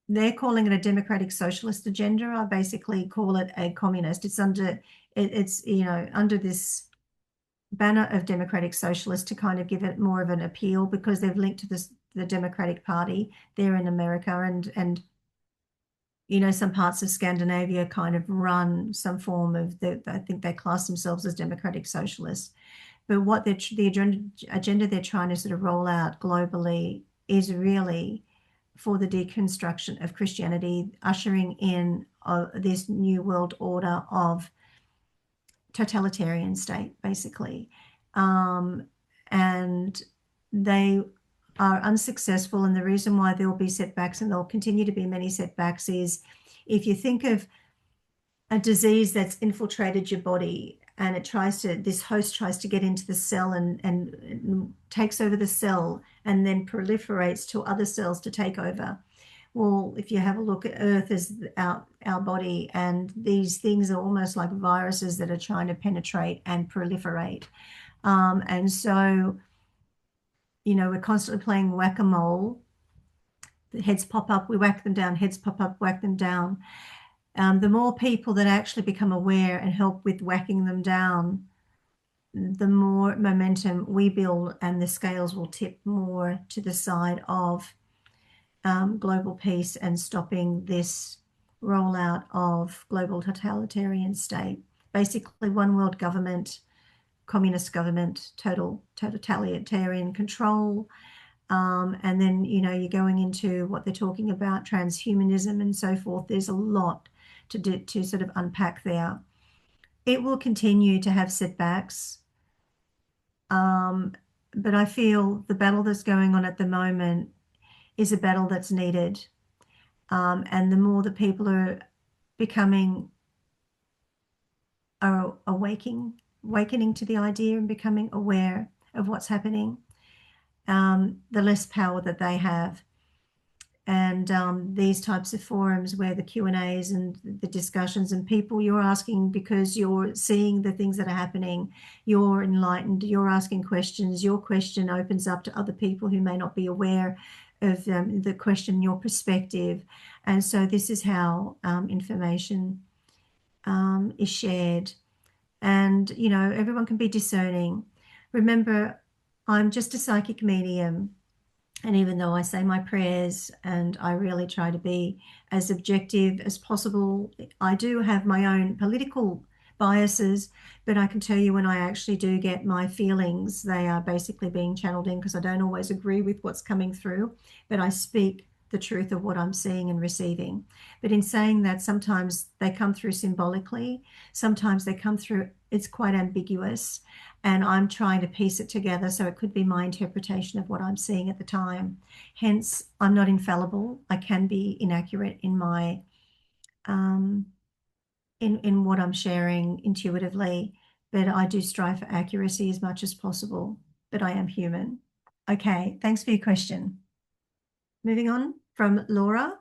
They're calling it a democratic socialist agenda. I basically call it a communist. It's under this banner of democratic socialist to kind of give it more of an appeal, because they've linked to the Democratic Party there in America, and some parts of Scandinavia kind of run some form of I think they class themselves as democratic socialists. But what the agenda they're trying to sort of roll out globally is really for the deconstruction of Christianity, ushering in this new world order of totalitarian state, basically. And they are unsuccessful. And the reason why there will be setbacks, and there'll continue to be many setbacks, is if you think of a disease that's infiltrated your body, and this host tries to get into the cell and takes over the cell and then proliferates to other cells to take over. Well, if you have a look at Earth as our body, and these things are almost like viruses that are trying to penetrate and proliferate. And so, we're constantly playing whack-a-mole. The heads pop up, we whack them down, heads pop up, whack them down. The more people that actually become aware and help with whacking them down, the more momentum we build, and the scales will tip more to the side of global peace and stopping this rollout of global totalitarian state. Basically, one world government, communist government, total totalitarian control. And then, you're going into what they're talking about, transhumanism and so forth. There's a lot to sort of unpack there. It will continue to have setbacks. But I feel the battle that's going on at the moment is a battle that's needed. And the more the people are awakening to the idea and becoming aware of what's happening, the less power that they have. And these types of forums where the Q&As and the discussions, and people, you're asking because you're seeing the things that are happening, you're enlightened, you're asking questions, your question opens up to other people who may not be aware of the question, your perspective. And so this is how information is shared. And, everyone can be discerning. Remember, I'm just a psychic medium. And even though I say my prayers and I really try to be as objective as possible, I do have my own political biases, but I can tell you when I actually do get my feelings, they are basically being channeled in, because I don't always agree with what's coming through, but I speak the truth of what I'm seeing and receiving. But in saying that, sometimes they come through symbolically, sometimes they come through, it's quite ambiguous, and I'm trying to piece it together, so it could be my interpretation of what I'm seeing at the time. Hence, I'm not infallible. I can be inaccurate in my in what I'm sharing intuitively, but I do strive for accuracy as much as possible, but I am human. Okay, thanks for your question. Moving on from Laura.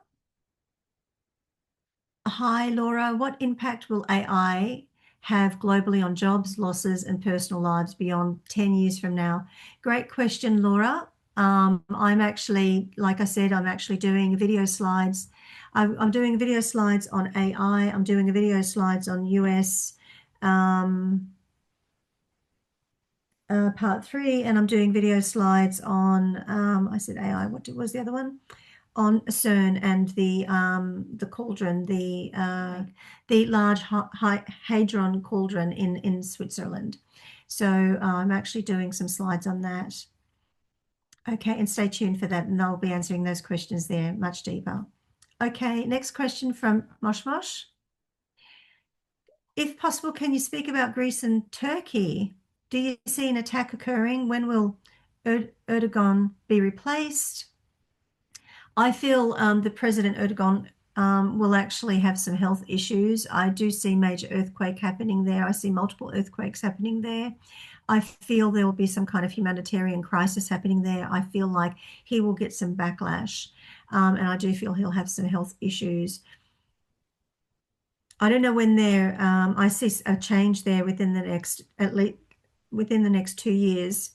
Hi, Laura. What impact will AI have globally on jobs, losses, and personal lives beyond 10 years from now? Great question, Laura. I'm actually, like I said, I'm actually doing video slides. I'm doing video slides on AI. I'm doing a video slides on US part 3, and I'm doing video slides on, I said AI, what was the other one? On CERN and the cauldron, the large hadron cauldron in Switzerland. So I'm actually doing some slides on that. Okay, and stay tuned for that, and I'll be answering those questions there much deeper. Okay, next question from Mosh Mosh. If possible, can you speak about Greece and Turkey? Do you see an attack occurring? When will Erdogan be replaced? I feel the President Erdogan will actually have some health issues. I do see major earthquake happening there. I see multiple earthquakes happening there. I feel there will be some kind of humanitarian crisis happening there. I feel like he will get some backlash. And I do feel he'll have some health issues. I don't know when there, I see a change there within the next, at least within the next 2 years,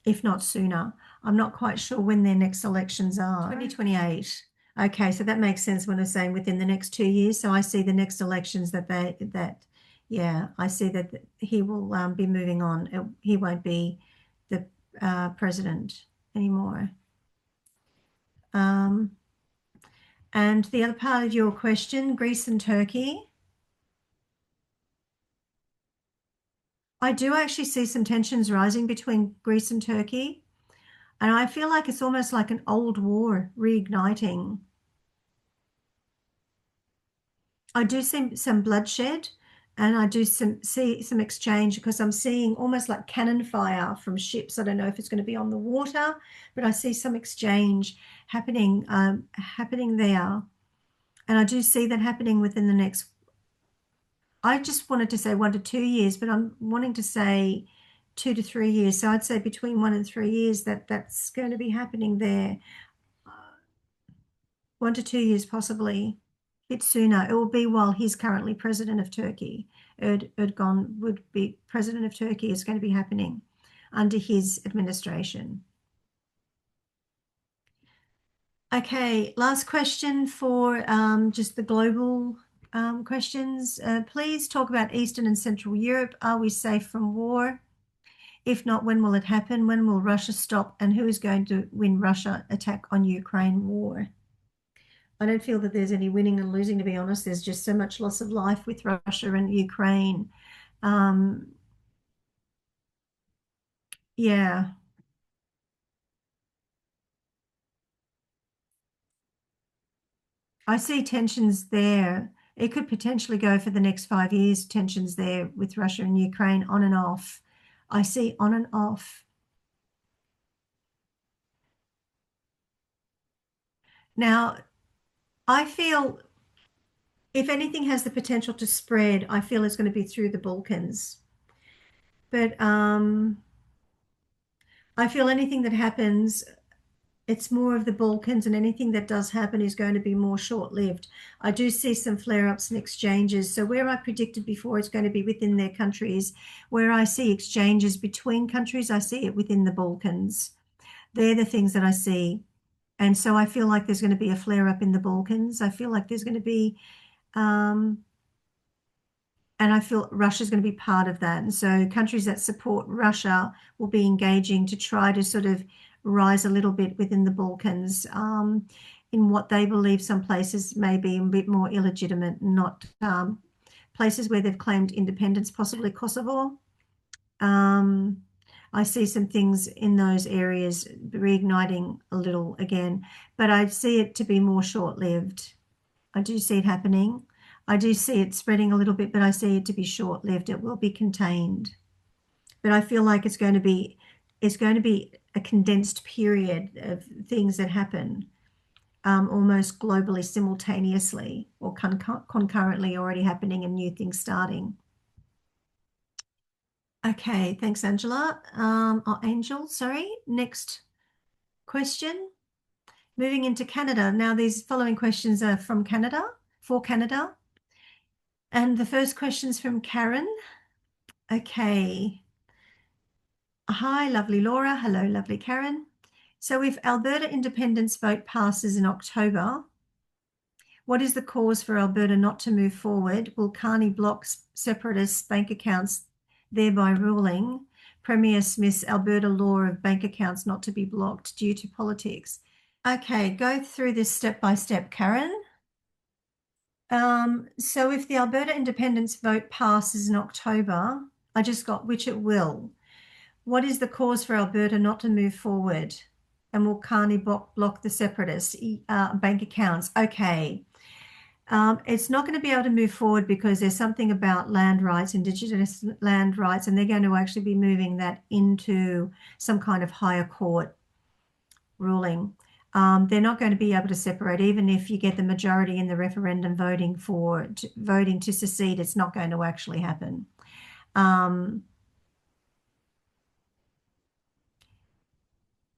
if not sooner. I'm not quite sure when their next elections are. 2028. Okay, so that makes sense when I'm saying within the next 2 years. So I see the next elections yeah, I see that he will be moving on. He won't be the president anymore. And the other part of your question, Greece and Turkey. I do actually see some tensions rising between Greece and Turkey. And I feel like it's almost like an old war reigniting. I do see some bloodshed, and I do see some exchange, because I'm seeing almost like cannon fire from ships. I don't know if it's going to be on the water, but I see some exchange happening there. And I do see that happening within the next, I just wanted to say 1 to 2 years, but I'm wanting to say 2 to 3 years. So I'd say between 1 and 3 years that's going to be happening there. 1 to 2 years, possibly a bit sooner. It will be while he's currently president of Turkey. Erdogan would be president of Turkey. Is going to be happening under his administration. Okay, last question for just the global questions. Please talk about Eastern and Central Europe. Are we safe from war? If not, when will it happen? When will Russia stop? And who is going to win Russia attack on Ukraine war? I don't feel that there's any winning and losing, to be honest. There's just so much loss of life with Russia and Ukraine. Yeah. I see tensions there. It could potentially go for the next 5 years, tensions there with Russia and Ukraine, on and off. I see on and off. Now, I feel if anything has the potential to spread, I feel it's going to be through the Balkans. But I feel anything that happens, it's more of the Balkans, and anything that does happen is going to be more short-lived. I do see some flare-ups and exchanges. So where I predicted before it's going to be within their countries, where I see exchanges between countries, I see it within the Balkans. They're the things that I see. And so I feel like there's going to be a flare-up in the Balkans. I feel like there's going to be, and I feel Russia's going to be part of that. And so countries that support Russia will be engaging to try to sort of rise a little bit within the Balkans in what they believe some places may be a bit more illegitimate, not places where they've claimed independence, possibly Kosovo. I see some things in those areas reigniting a little again, but I see it to be more short-lived. I do see it happening. I do see it spreading a little bit, but I see it to be short-lived. It will be contained. But I feel like it's going to be a condensed period of things that happen almost globally simultaneously, or concurrently already happening, and new things starting. Okay, thanks, Angela. Angel, sorry. Next question. Moving into Canada. Now, these following questions are from Canada, for Canada. And the first question's from Karen. Okay. Hi, lovely Laura. Hello, lovely Karen. So if Alberta independence vote passes in October, what is the cause for Alberta not to move forward? Will Carney block separatist bank accounts, thereby ruling Premier Smith's Alberta law of bank accounts not to be blocked due to politics? Okay, go through this step by step, Karen. So if the Alberta independence vote passes in October, I just got which it will. What is the cause for Alberta not to move forward? And will Carney block the separatist bank accounts? Okay. It's not going to be able to move forward because there's something about land rights, Indigenous land rights, and they're going to actually be moving that into some kind of higher court ruling. They're not going to be able to separate, even if you get the majority in the referendum voting to secede. It's not going to actually happen.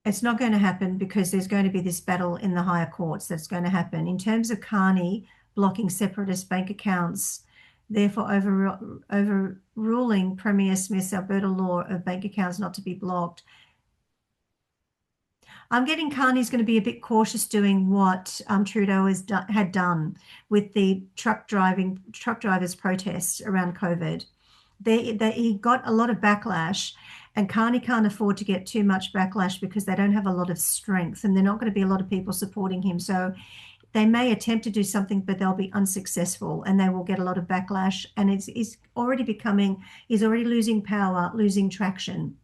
It's not going to happen because there's going to be this battle in the higher courts that's going to happen. In terms of Carney blocking separatist bank accounts, therefore overruling Premier Smith's Alberta law of bank accounts not to be blocked, I'm getting Carney's going to be a bit cautious doing what Trudeau had done with the truck drivers protests around COVID. He got a lot of backlash, and Carney can't afford to get too much backlash because they don't have a lot of strength, and they're not going to be a lot of people supporting him. So they may attempt to do something, but they'll be unsuccessful, and they will get a lot of backlash. And he's already losing power, losing traction,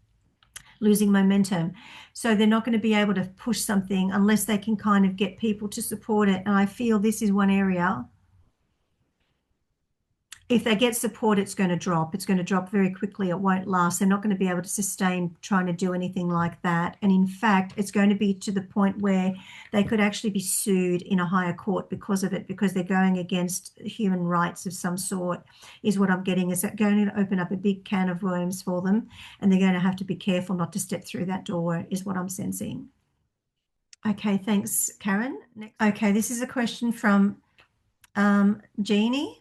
losing momentum. So they're not going to be able to push something unless they can kind of get people to support it. And I feel this is one area. If they get support, it's going to drop. It's going to drop very quickly. It won't last. They're not going to be able to sustain trying to do anything like that. And in fact, it's going to be to the point where they could actually be sued in a higher court because of it, because they're going against human rights of some sort, is what I'm getting. Is that going to open up a big can of worms for them? And they're going to have to be careful not to step through that door, is what I'm sensing. Okay, thanks, Karen. Okay, this is a question from Jeannie.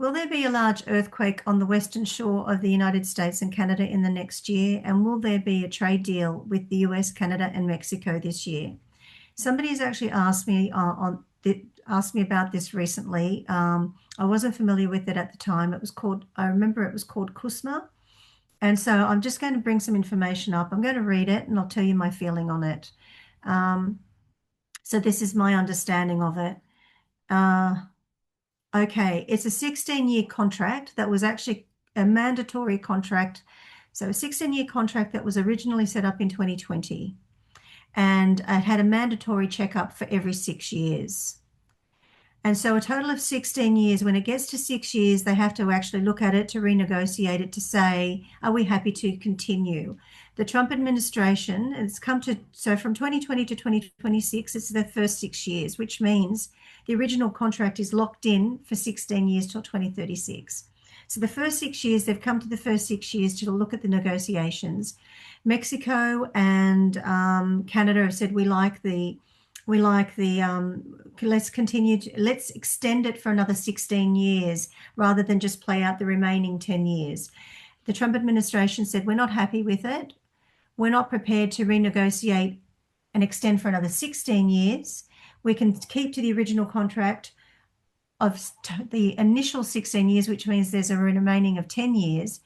Will there be a large earthquake on the western shore of the United States and Canada in the next year? And will there be a trade deal with the US, Canada, and Mexico this year? Somebody has actually asked me about this recently. I wasn't familiar with it at the time. I remember it was called CUSMA. And so I'm just going to bring some information up. I'm going to read it and I'll tell you my feeling on it. So this is my understanding of it. Okay, it's a 16-year contract that was actually a mandatory contract. So a 16-year contract that was originally set up in 2020. And it had a mandatory checkup for every 6 years. And so a total of 16 years. When it gets to 6 years, they have to actually look at it to renegotiate it to say, are we happy to continue? The Trump administration, so from 2020 to 2026, it's the first 6 years, which means the original contract is locked in for 16 years till 2036. So the first 6 years, they've come to the first 6 years to look at the negotiations. Mexico and Canada have said, let's extend it for another 16 years rather than just play out the remaining 10 years. The Trump administration said, we're not happy with it. We're not prepared to renegotiate and extend for another 16 years. We can keep to the original contract of the initial 16 years, which means there's a remaining of 10 years,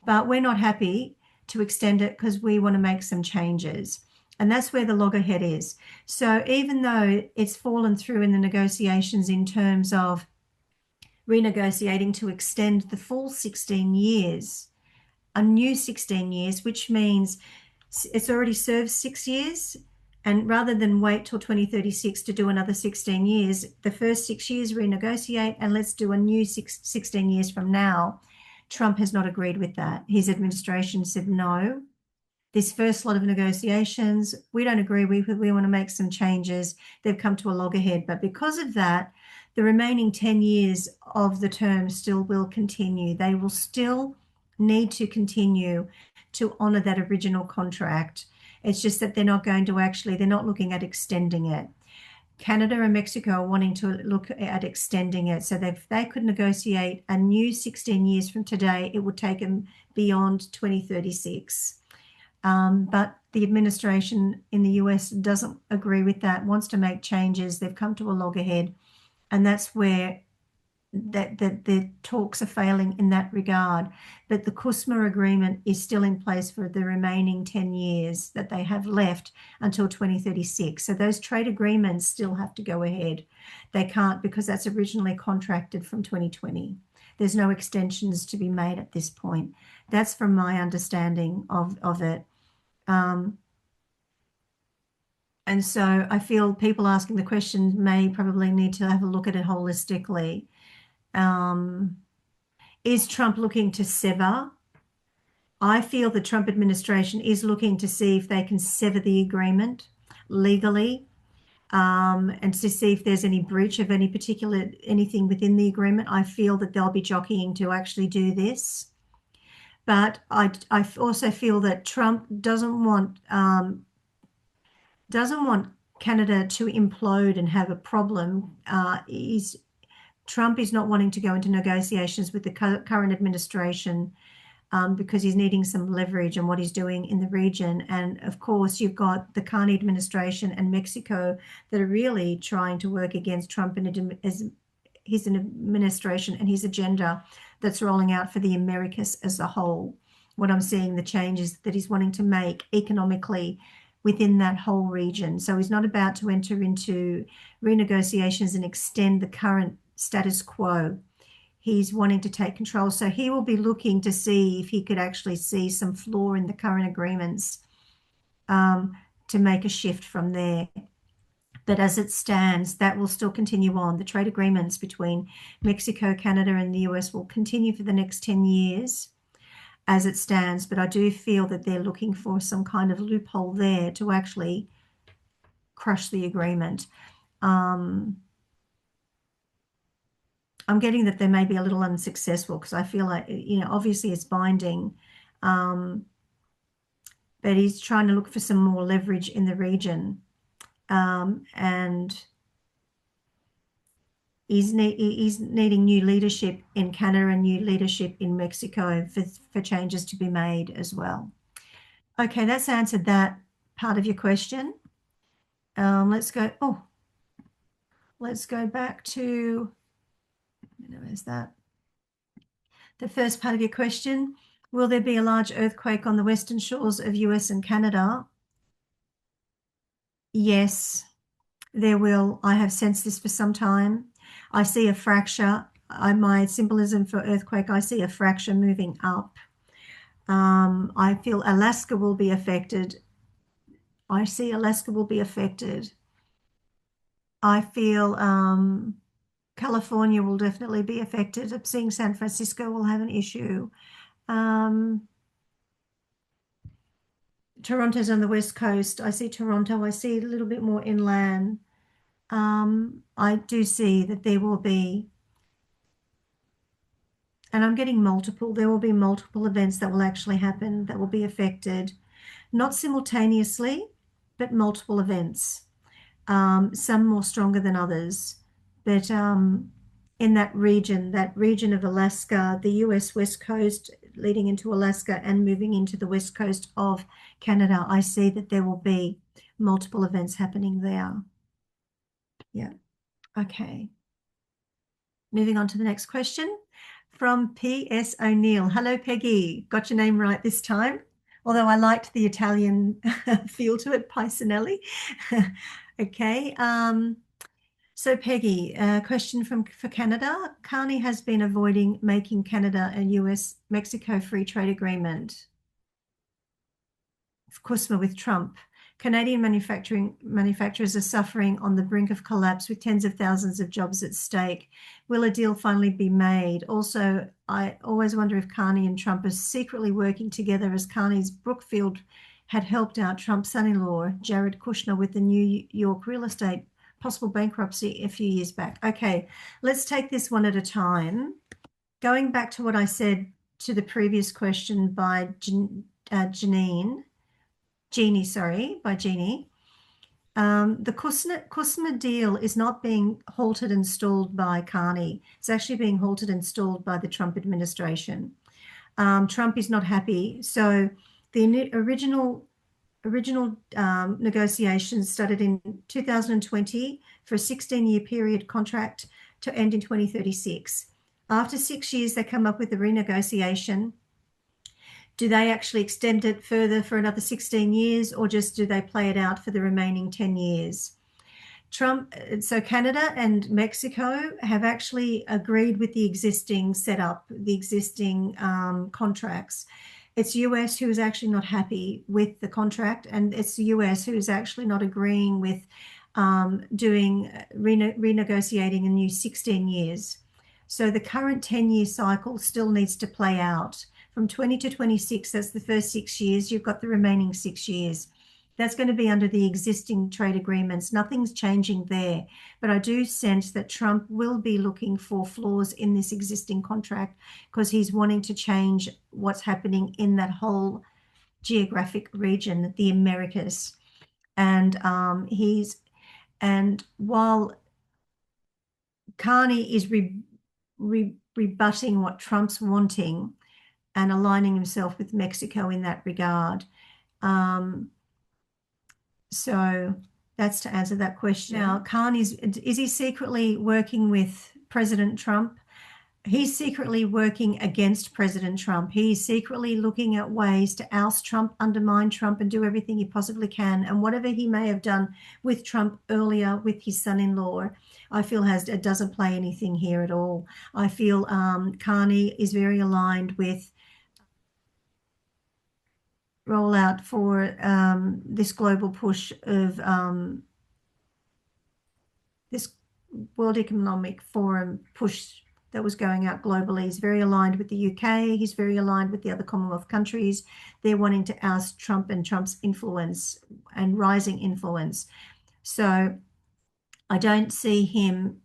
but we're not happy to extend it because we want to make some changes. And that's where the loggerhead is. So even though it's fallen through in the negotiations in terms of renegotiating to extend the full 16 years, a new 16 years, which means it's already served 6 years. And rather than wait till 2036 to do another 16 years, the first 6 years renegotiate and let's do a new 16 years from now. Trump has not agreed with that. His administration said no. This first lot of negotiations, we don't agree. We want to make some changes. They've come to a loggerhead. But because of that, the remaining 10 years of the term still will continue. They will still need to continue to honor that original contract. It's just that they're not looking at extending it. Canada and Mexico are wanting to look at extending it. So they could negotiate a new 16 years from today, it would take them beyond 2036. But the administration in the US doesn't agree with that, wants to make changes. They've come to a loggerhead, and that's where the talks are failing in that regard. But the CUSMA agreement is still in place for the remaining 10 years that they have left until 2036. So those trade agreements still have to go ahead. They can't, because that's originally contracted from 2020. There's no extensions to be made at this point. That's from my understanding of it. And so I feel people asking the question may probably need to have a look at it holistically. Is Trump looking to sever? I feel the Trump administration is looking to see if they can sever the agreement legally, and to see if there's any breach of anything within the agreement. I feel that they'll be jockeying to actually do this. But I also feel that Trump doesn't want Canada to implode and have a problem. Trump is not wanting to go into negotiations with the current administration because he's needing some leverage on what he's doing in the region. And of course, you've got the Carney administration and Mexico that are really trying to work against Trump and his administration and his agenda that's rolling out for the Americas as a whole. What I'm seeing, the changes that he's wanting to make economically within that whole region. So he's not about to enter into renegotiations and extend the current status quo. He's wanting to take control. So he will be looking to see if he could actually see some flaw in the current agreements to make a shift from there. But as it stands, that will still continue on. The trade agreements between Mexico, Canada, and the US will continue for the next 10 years as it stands. But I do feel that they're looking for some kind of loophole there to actually crush the agreement. I'm getting that they may be a little unsuccessful because I feel like, obviously it's binding, but he's trying to look for some more leverage in the region, and he's needing new leadership in Canada and new leadership in Mexico for changes to be made as well. Okay, that's answered that part of your question. Let's go back to, where's that? The first part of your question, will there be a large earthquake on the western shores of US and Canada? Yes, there will. I have sensed this for some time. I see a fracture. My symbolism for earthquake, I see a fracture moving up. I feel Alaska will be affected. I see Alaska will be affected. I feel California will definitely be affected. I'm seeing San Francisco will have an issue. Toronto's on the west coast. I see Toronto. I see a little bit more inland. I do see that there will be, and I'm getting there will be multiple events that will actually happen that will be affected, not simultaneously, but multiple events. Some more stronger than others, but in that region of Alaska, the US West Coast leading into Alaska and moving into the west coast of Canada, I see that there will be multiple events happening there. Yeah. Okay. Moving on to the next question from P.S. O'Neill. Hello, Peggy. Got your name right this time, although I liked the Italian feel to it, Pisanelli. Okay. So Peggy, a question for Canada. Carney has been avoiding making Canada a US-Mexico free trade agreement, of course, with Trump. Canadian manufacturers are suffering on the brink of collapse with tens of thousands of jobs at stake. Will a deal finally be made? Also, I always wonder if Carney and Trump are secretly working together, as Carney's Brookfield had helped out Trump's son-in-law, Jared Kushner, with the New York real estate possible bankruptcy a few years back. Okay, let's take this one at a time. Going back to what I said to the previous question by Jeannie. The CUSMA deal is not being halted and stalled by Carney. It's actually being halted and stalled by the Trump administration. Trump is not happy. So the original negotiations started in 2020 for a 16-year period contract to end in 2036. After 6 years, they come up with a renegotiation. Do they actually extend it further for another 16 years, or just do they play it out for the remaining 10 years? So Canada and Mexico have actually agreed with the existing setup, the existing contracts. It's US who is actually not happy with the contract, and it's the US who is actually not agreeing with renegotiating a new 16 years. So the current 10-year cycle still needs to play out. From 20 to 26, that's the first 6 years. You've got the remaining 6 years. That's going to be under the existing trade agreements. Nothing's changing there. But I do sense that Trump will be looking for flaws in this existing contract because he's wanting to change what's happening in that whole geographic region, the Americas. And while Carney is rebutting what Trump's wanting and aligning himself with Mexico in that regard. So that's to answer that question. Now, Khan is he secretly working with President Trump? He's secretly working against President Trump. He's secretly looking at ways to oust Trump, undermine Trump, and do everything he possibly can. And whatever he may have done with Trump earlier with his son-in-law, I feel it doesn't play anything here at all. I feel Carney is very aligned with rollout for this global push of this World Economic Forum push that was going out globally. He's very aligned with the UK. He's very aligned with the other Commonwealth countries. They're wanting to oust Trump and Trump's influence and rising influence. So I don't see him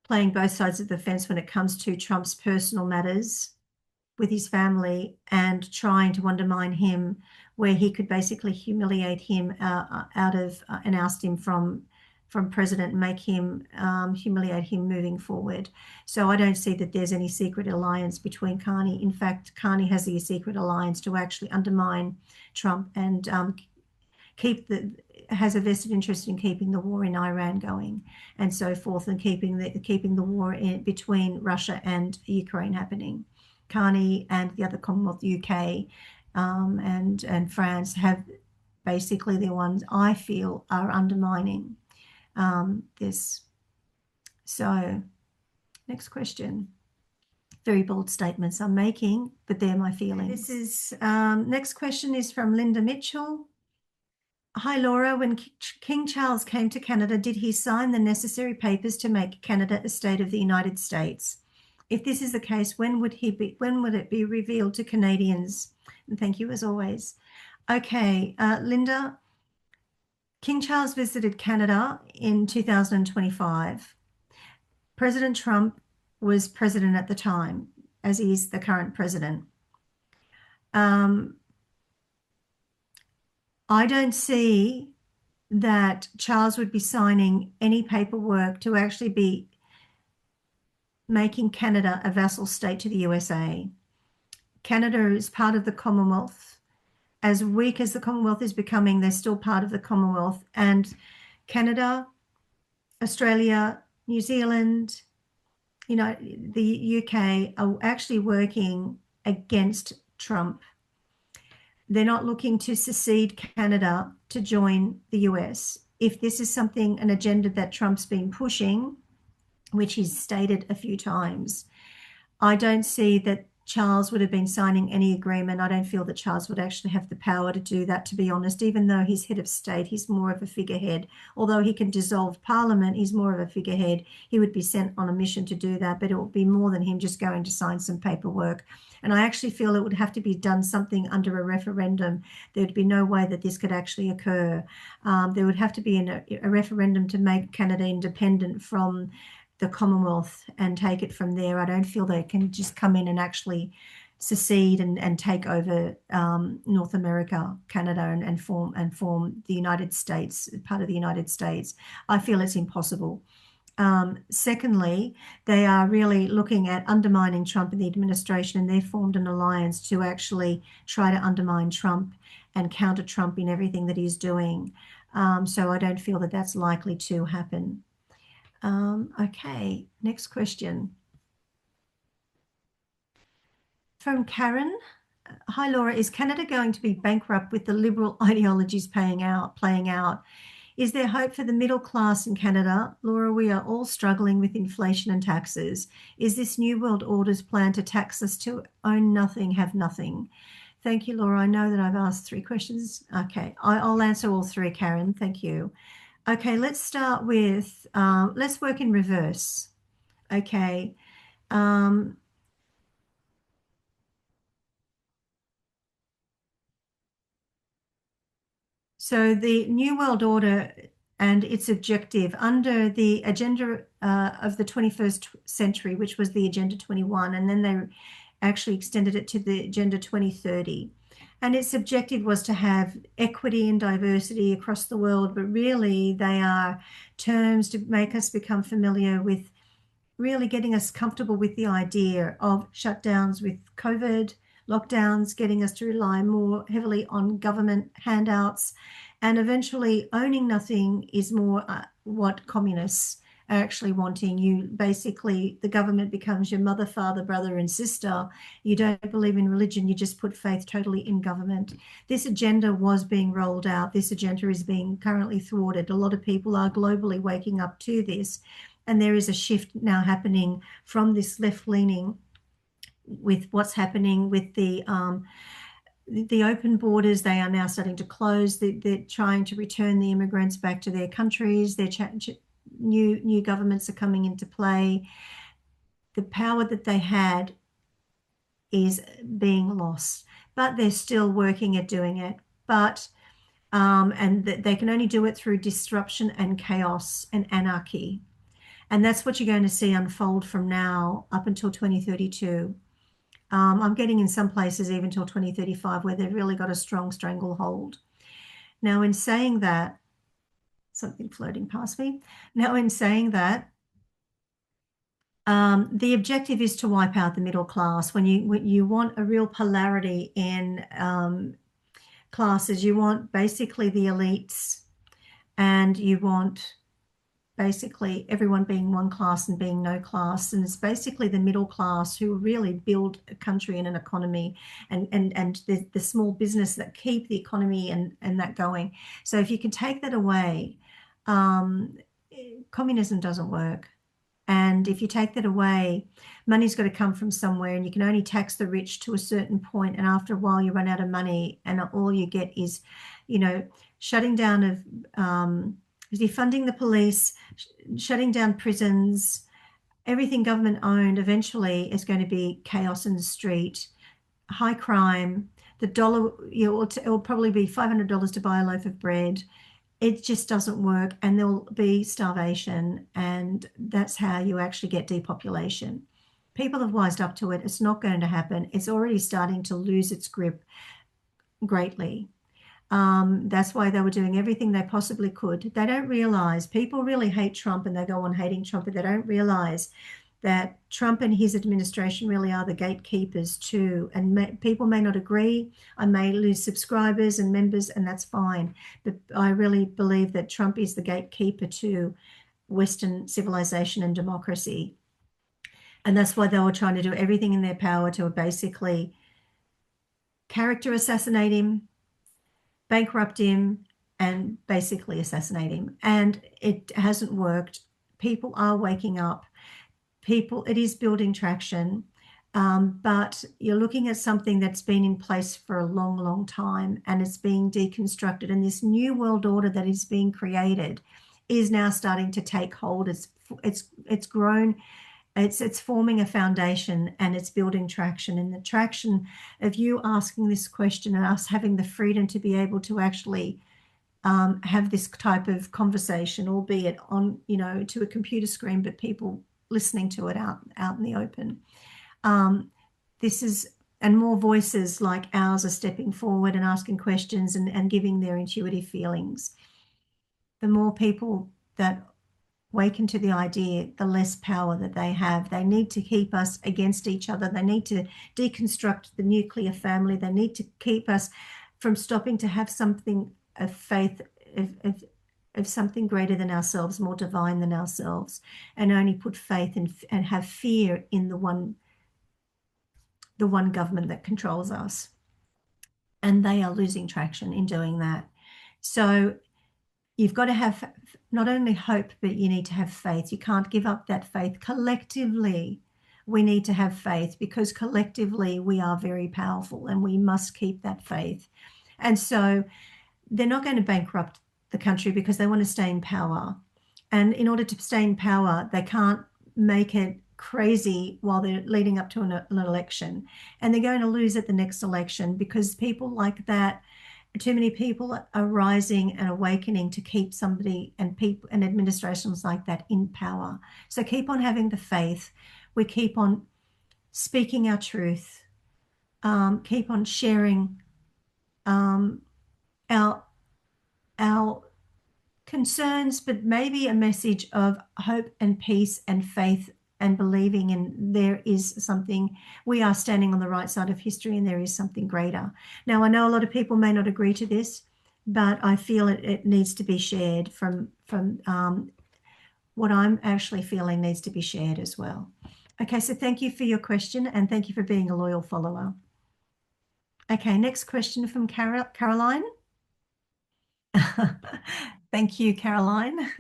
playing both sides of the fence when it comes to Trump's personal matters with his family and trying to undermine him where he could basically humiliate him out of and oust him from president and make him humiliate him moving forward. So I don't see that there's any secret alliance between Carney. In fact, Carney has the secret alliance to actually undermine Trump and has a vested interest in keeping the war in Iran going and so forth, and keeping the war between Russia and Ukraine happening. Carney and the other Commonwealth, UK and France, have basically the ones I feel are undermining this. So next question. Very bold statements I'm making, but they're my feelings. This is next question is from Linda Mitchell. Hi Laura, when King Charles came to Canada, did he sign the necessary papers to make Canada a state of the United States? If this is the case, when would it be revealed to Canadians? And thank you as always. Okay, Linda, King Charles visited Canada in 2025. President Trump was president at the time, as he is the current president. I don't see that Charles would be signing any paperwork to actually be making Canada a vassal state to the USA. Canada is part of the Commonwealth. As weak as the Commonwealth is becoming, they're still part of the Commonwealth. And Canada, Australia, New Zealand, the UK are actually working against Trump. They're not looking to secede Canada to join the US. If this is an agenda that Trump's been pushing, which he's stated a few times, I don't see that Charles would have been signing any agreement. I don't feel that Charles would actually have the power to do that, to be honest. Even though he's head of state, he's more of a figurehead. Although he can dissolve parliament, he's more of a figurehead. He would be sent on a mission to do that, but it would be more than him just going to sign some paperwork. And I actually feel it would have to be done something under a referendum. There would be no way that this could actually occur. There would have to be a referendum to make Canada independent from the Commonwealth and take it from there. I don't feel they can just come in and actually secede and take over North America, Canada, and form the United States, part of the United States. I feel it's impossible. Secondly, they are really looking at undermining Trump and the administration, and they've formed an alliance to actually try to undermine Trump and counter Trump in everything that he's doing. So I don't feel that that's likely to happen. Okay, next question. From Karen. Hi, Laura. Is Canada going to be bankrupt with the liberal ideologies playing out? Is there hope for the middle class in Canada? Laura, we are all struggling with inflation and taxes. Is this New World Order's plan to tax us to own nothing, have nothing? Thank you, Laura. I know that I've asked 3 questions. Okay, I'll answer all 3, Karen. Thank you. Okay, let's start with, let's work in reverse. Okay. So the New World Order and its objective under the agenda of the 21st century, which was the Agenda 21, and then they actually extended it to the Agenda 2030. And its objective was to have equity and diversity across the world, but really they are terms to make us become familiar with really getting us comfortable with the idea of shutdowns with COVID, lockdowns, getting us to rely more heavily on government handouts, and eventually owning nothing is more what communists are actually wanting. You basically, the government becomes your mother, father, brother, and sister. You don't believe in religion, you just put faith totally in government. This agenda was being rolled out. This agenda is being currently thwarted. A lot of people are globally waking up to this. And there is a shift now happening from this left-leaning with what's happening with the open borders. They are now starting to close. They're trying to return the immigrants back to their countries. New governments are coming into play. The power that they had is being lost, but they're still working at doing it. But and they can only do it through disruption and chaos and anarchy. And that's what you're going to see unfold from now up until 2032. I'm getting in some places even till 2035 where they've really got a strong stranglehold. Now, in saying that, something floating past me. Now, in saying that, the objective is to wipe out the middle class. When you want a real polarity in classes, you want basically the elites, and you want basically everyone being one class and being no class. And it's basically the middle class who really build a country and an economy, and the small business that keep the economy and that going. So if you can take that away, communism doesn't work. And if you take that away, money's got to come from somewhere, and you can only tax the rich to a certain point. And after a while, you run out of money, and all you get is, shutting down of defunding the police, shutting down prisons, everything government owned. Eventually is going to be chaos in the street, high crime. The dollar, it will probably be $500 to buy a loaf of bread. It just doesn't work, and there'll be starvation, and that's how you actually get depopulation. People have wised up to it. It's not going to happen. It's already starting to lose its grip greatly. That's why they were doing everything they possibly could. They don't realize, people really hate Trump and they go on hating Trump, but they don't realize that Trump and his administration really are the gatekeepers too. And people may not agree. I may lose subscribers and members, and that's fine. But I really believe that Trump is the gatekeeper to Western civilization and democracy. And that's why they were trying to do everything in their power to basically character assassinate him, bankrupt him, and basically assassinate him. And it hasn't worked. People are waking up. It is building traction, but you're looking at something that's been in place for a long, long time, and it's being deconstructed. And this new world order that is being created is now starting to take hold. It's grown. It's forming a foundation, and it's building traction. And the traction of you asking this question and us having the freedom to be able to actually have this type of conversation, albeit on, to a computer screen, but people listening to it out in the open. This is and more voices like ours are stepping forward and asking questions and giving their intuitive feelings. The more people that waken to the idea, the less power that they have. They need to keep us against each other. They need to deconstruct the nuclear family. They need to keep us from stopping to have something of faith, of something greater than ourselves, more divine than ourselves, and only put faith in, and have fear in the one government that controls us. And they are losing traction in doing that. So you've got to have not only hope, but you need to have faith. You can't give up that faith. Collectively, we need to have faith, because collectively we are very powerful, and we must keep that faith. And so they're not going to bankrupt the country because they want to stay in power. And in order to stay in power, they can't make it crazy while they're leading up to an election. And they're going to lose at the next election, because people like that, too many people are rising and awakening to keep somebody and people and administrations like that in power. So keep on having the faith. We keep on speaking our truth. Keep on sharing our concerns, but maybe a message of hope and peace and faith, and believing in there is something, we are standing on the right side of history, and there is something greater. Now, I know a lot of people may not agree to this, but I feel it needs to be shared from what I'm actually feeling needs to be shared as well. Okay, so thank you for your question, and thank you for being a loyal follower. Okay, next question from Caroline. Thank you, Caroline.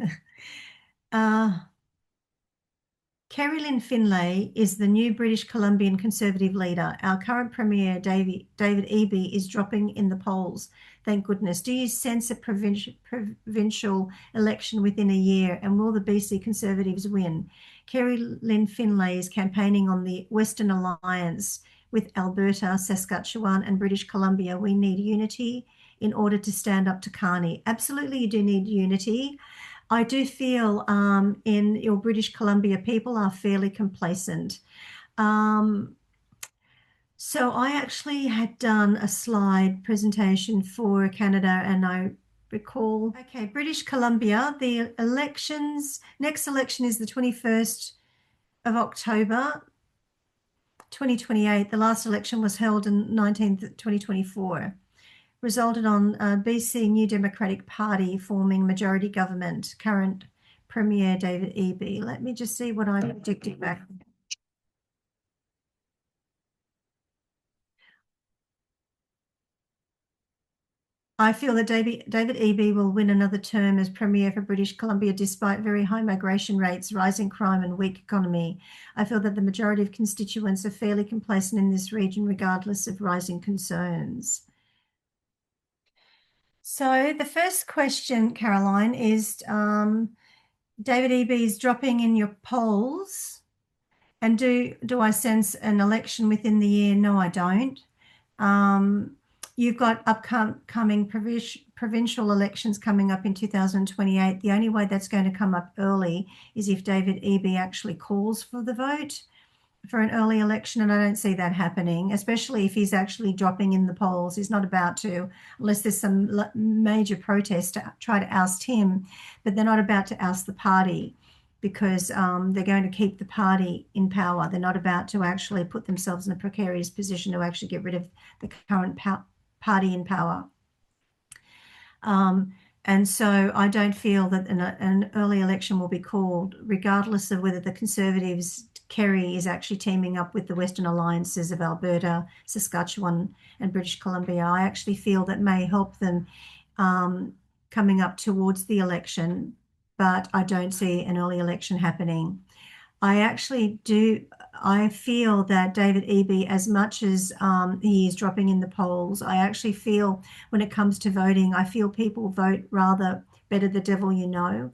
Caroline Finlay is the new British Columbian Conservative leader. Our current Premier, David Eby, is dropping in the polls. Thank goodness. Do you sense a provincial election within a year, and will the BC Conservatives win? Caroline Finlay is campaigning on the Western Alliance with Alberta, Saskatchewan, and British Columbia. We need unity in order to stand up to Carney. Absolutely, you do need unity. I do feel in your British Columbia, people are fairly complacent. So I actually had done a slide presentation for Canada, and I recall, okay, British Columbia, the elections, next election is the 21st of October, 2028. The last election was held in 2024. Resulted on BC New Democratic Party forming majority government, current Premier David Eby. Let me just see what I predicted back. I feel that David Eby will win another term as Premier for British Columbia despite very high migration rates, rising crime and weak economy. I feel that the majority of constituents are fairly complacent in this region regardless of rising concerns. So the first question, Caroline, is David Eby is dropping in your polls, and do I sense an election within the year? No, I don't. You've got upcoming provincial elections coming up in 2028. The only way that's going to come up early is if David Eby actually calls for the vote for an early election, and I don't see that happening, especially if he's actually dropping in the polls. He's not about to, unless there's some major protest to try to oust him, but they're not about to oust the party, because they're going to keep the party in power. They're not about to actually put themselves in a precarious position to actually get rid of the current party in power. And so I don't feel that an early election will be called, regardless of whether the Conservatives, Kerry, is actually teaming up with the Western Alliances of Alberta, Saskatchewan, and British Columbia. I actually feel that may help them coming up towards the election, but I don't see an early election happening. I feel that David Eby, as much as he is dropping in the polls, I actually feel when it comes to voting, I feel people vote rather better the devil you know.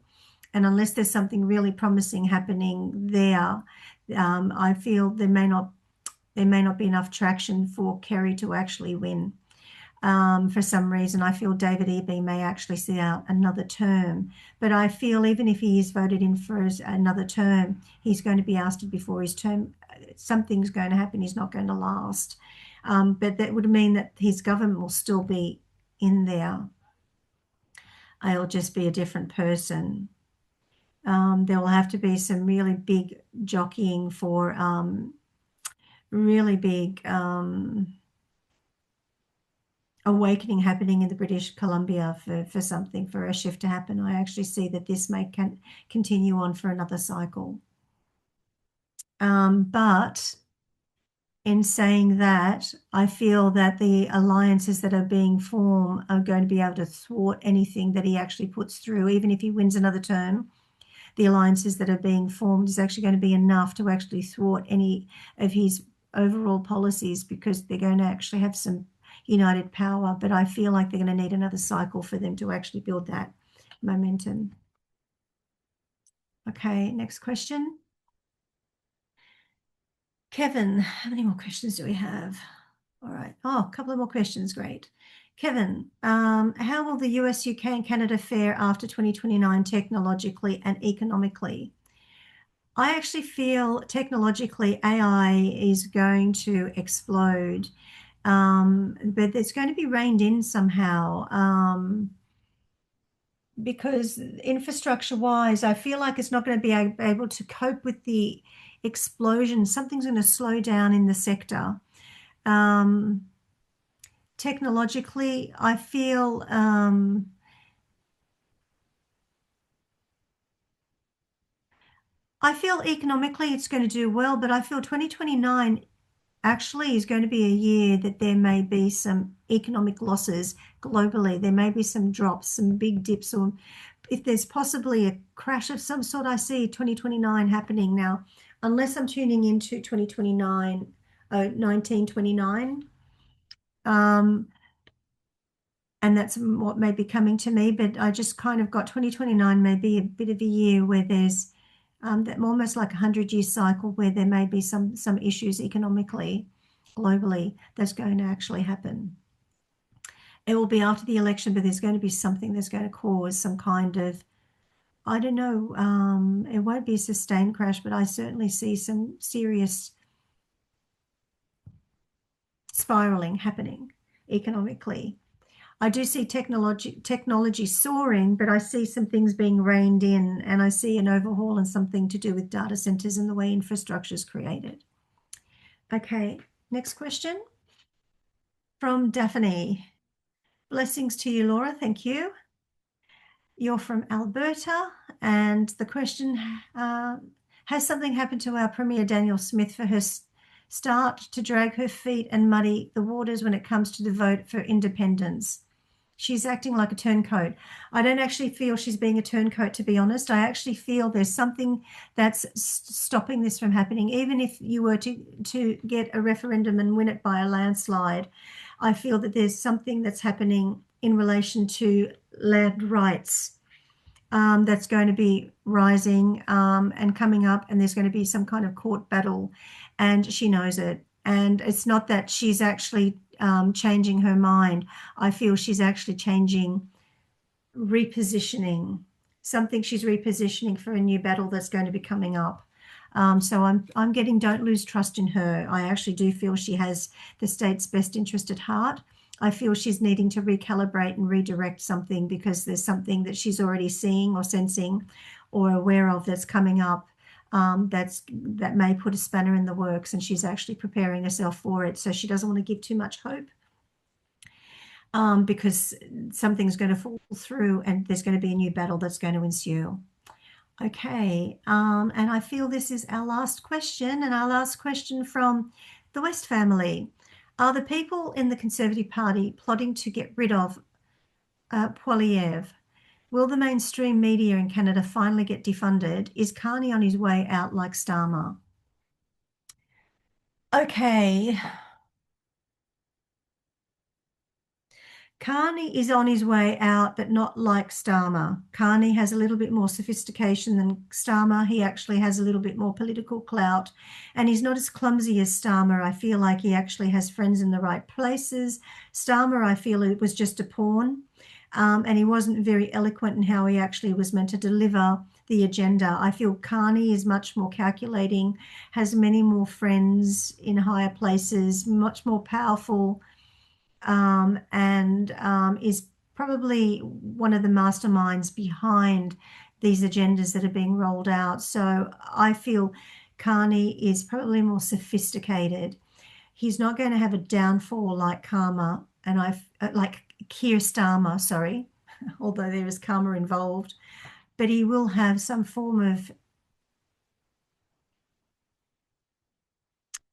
And unless there's something really promising happening there, I feel there may not be enough traction for Kerry to actually win. For some reason, I feel David Eby may actually see out another term. But I feel even if he is voted in for another term, he's going to be ousted before his term. Something's going to happen. He's not going to last. But that would mean that his government will still be in there. It'll just be a different person. There will have to be some really big jockeying for really big awakening happening in the British Columbia for something, for a shift to happen. I actually see that this may continue on for another cycle. But in saying that, I feel that the alliances that are being formed are going to be able to thwart anything that he actually puts through. Even if he wins another term, the alliances that are being formed is actually going to be enough to actually thwart any of his overall policies, because they're going to actually have some united power. But I feel like they're going to need another cycle for them to actually build that momentum. Okay, next question. Kevin, how many more questions do we have? All right. Oh, a couple of more questions. Great. Kevin, how will the US, UK, and Canada fare after 2029 technologically and economically? I actually feel technologically AI is going to explode, but it's going to be reined in somehow, because infrastructure-wise, I feel like it's not going to be able to cope with the explosion. Something's going to slow down in the sector. Technologically, I feel economically it's going to do well, but I feel 2029 actually is going to be a year that there may be some economic losses globally. There may be some drops, some big dips, or if there's possibly a crash of some sort, I see 2029 happening now, unless I'm tuning into 2029, 1929. And that's what may be coming to me, but I just kind of got 2029 may be a bit of a year where there's that almost like a 100-year cycle where there may be some issues economically, globally, that's going to actually happen. It will be after the election, but there's going to be something that's going to cause some kind of, I don't know, it won't be a sustained crash, but I certainly see some serious spiraling happening economically. I do see technology soaring, but I see some things being reined in, and I see an overhaul and something to do with data centers and the way infrastructure is created. Okay, next question from Daphne. Blessings to you, Laura. Thank you. You're from Alberta, and the question, has something happened to our Premier Danielle Smith for her start to drag her feet and muddy the waters when it comes to the vote for independence? She's acting like a turncoat. I don't actually feel she's being a turncoat, to be honest. I actually feel there's something that's stopping this from happening. Even if you were to get a referendum and win it by a landslide, I feel that there's something that's happening in relation to land rights that's going to be rising and coming up, and there's going to be some kind of court battle, and she knows it. And it's not that she's actually changing her mind. I feel she's actually repositioning something. She's repositioning for a new battle that's going to be coming up. So I'm getting, don't lose trust in her. I actually do feel she has the state's best interest at heart. I feel she's needing to recalibrate and redirect something, because there's something that she's already seeing or sensing or aware of that's coming up that may put a spanner in the works, and she's actually preparing herself for it. So she doesn't want to give too much hope, because something's going to fall through and there's going to be a new battle that's going to ensue. Okay, and I feel this is our last question, and our last question from the West family. Are the people in the Conservative Party plotting to get rid of Pollievre? Will the mainstream media in Canada finally get defunded? Is Carney on his way out like Starmer? Okay. Carney is on his way out, but not like Starmer. Carney has a little bit more sophistication than Starmer. He actually has a little bit more political clout, and he's not as clumsy as Starmer. I feel like he actually has friends in the right places. Starmer, I feel it was just a pawn, and he wasn't very eloquent in how he actually was meant to deliver the agenda. I feel Carney is much more calculating, has many more friends in higher places, much more powerful, and is probably one of the masterminds behind these agendas that are being rolled out. So I feel Carney is probably more sophisticated. He's not going to have a downfall like karma, and like Keir Starmer, sorry, although there is karma involved, but he will have some form of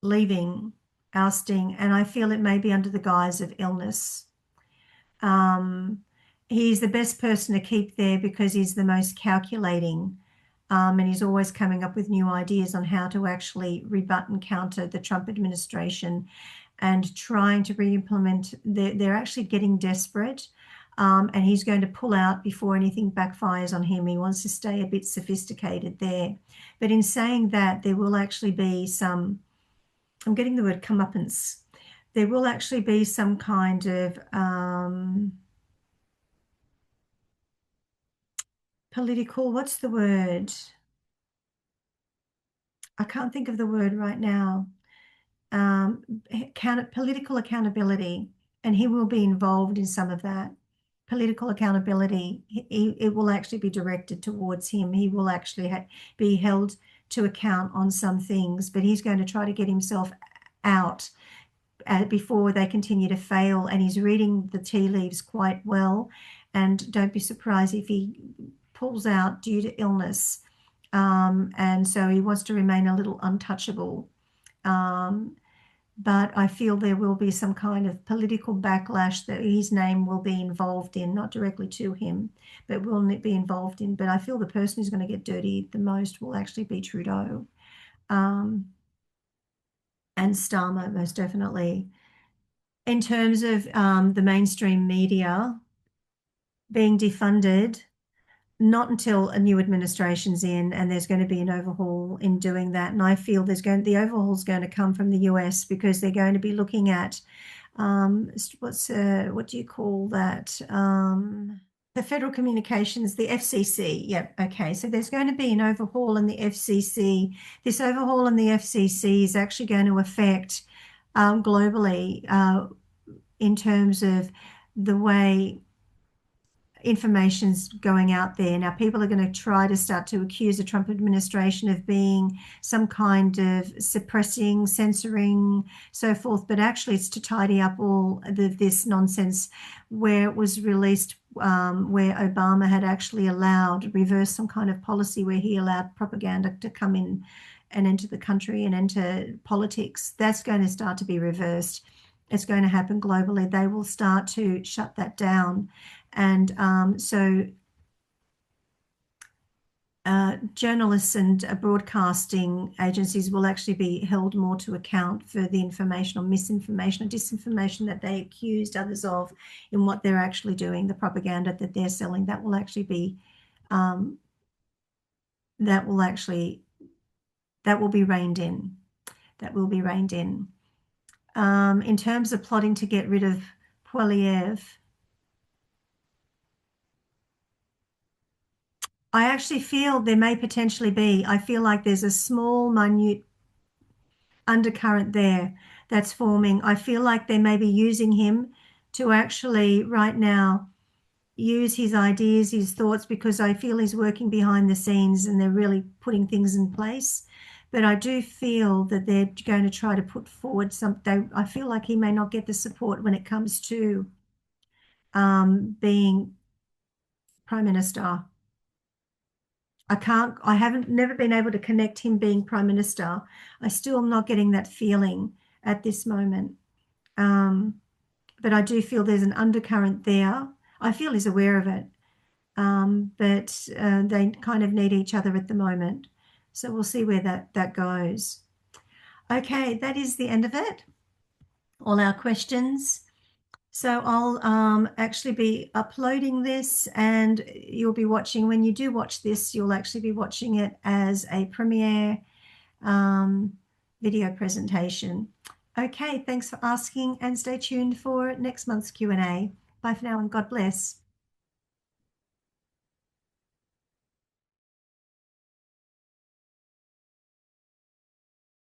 leaving, ousting, and I feel it may be under the guise of illness. He's the best person to keep there because he's the most calculating, and he's always coming up with new ideas on how to actually rebut and counter the Trump administration and trying to re-implement. They're actually getting desperate, and he's going to pull out before anything backfires on him. He wants to stay a bit sophisticated there. But in saying that, there will actually be some, I'm getting the word comeuppance. There will actually be some kind of political, what's the word? I can't think of the word right now. Political accountability, and he will be involved in some of that. Political accountability, it will actually be directed towards him. He will actually be held to account on some things, but he's going to try to get himself out before they continue to fail. And he's reading the tea leaves quite well. And don't be surprised if he pulls out due to illness. And so he wants to remain a little untouchable. But I feel there will be some kind of political backlash that his name will be involved in, not directly to him, but will be involved in. But I feel the person who's going to get dirty the most will actually be Trudeau, and Starmer, most definitely. In terms of the mainstream media being defunded, not until a new administration's in, and there's going to be an overhaul in doing that. And I feel the overhaul is going to come from the US because they're going to be looking at what do you call that? The Federal Communications, the FCC. Yep. Okay. So there's going to be an overhaul in the FCC. This overhaul in the FCC is actually going to affect globally in terms of the way information's going out there. Now, people are going to try to start to accuse the Trump administration of being some kind of suppressing, censoring, so forth, but actually it's to tidy up all this nonsense where it was released, where Obama had actually reversed some kind of policy where he allowed propaganda to come in and enter the country and enter politics. That's going to start to be reversed. It's going to happen globally. They will start to shut that down. And so journalists and broadcasting agencies will actually be held more to account for the information or misinformation or disinformation that they accused others of in what they're actually doing, the propaganda that they're selling. That will actually be that will be reined in. That will be reined in. In terms of plotting to get rid of Pollievre, I actually feel there may potentially be. I feel like there's a small, minute undercurrent there that's forming. I feel like they may be using him to actually right now use his ideas, his thoughts, because I feel he's working behind the scenes and they're really putting things in place. But I do feel that they're going to try to put forward something. I feel like he may not get the support when it comes to being Prime Minister. I haven't never been able to connect him being Prime Minister. I still am not getting that feeling at this moment. But I do feel there's an undercurrent there. I feel he's aware of it. But they kind of need each other at the moment. So we'll see where that goes. Okay, that is the end of it. All our questions. So I'll actually be uploading this, and you'll be watching, when you do watch this, you'll actually be watching it as a premiere video presentation. Okay, thanks for asking, and stay tuned for next month's Q&A. Bye for now, and God bless.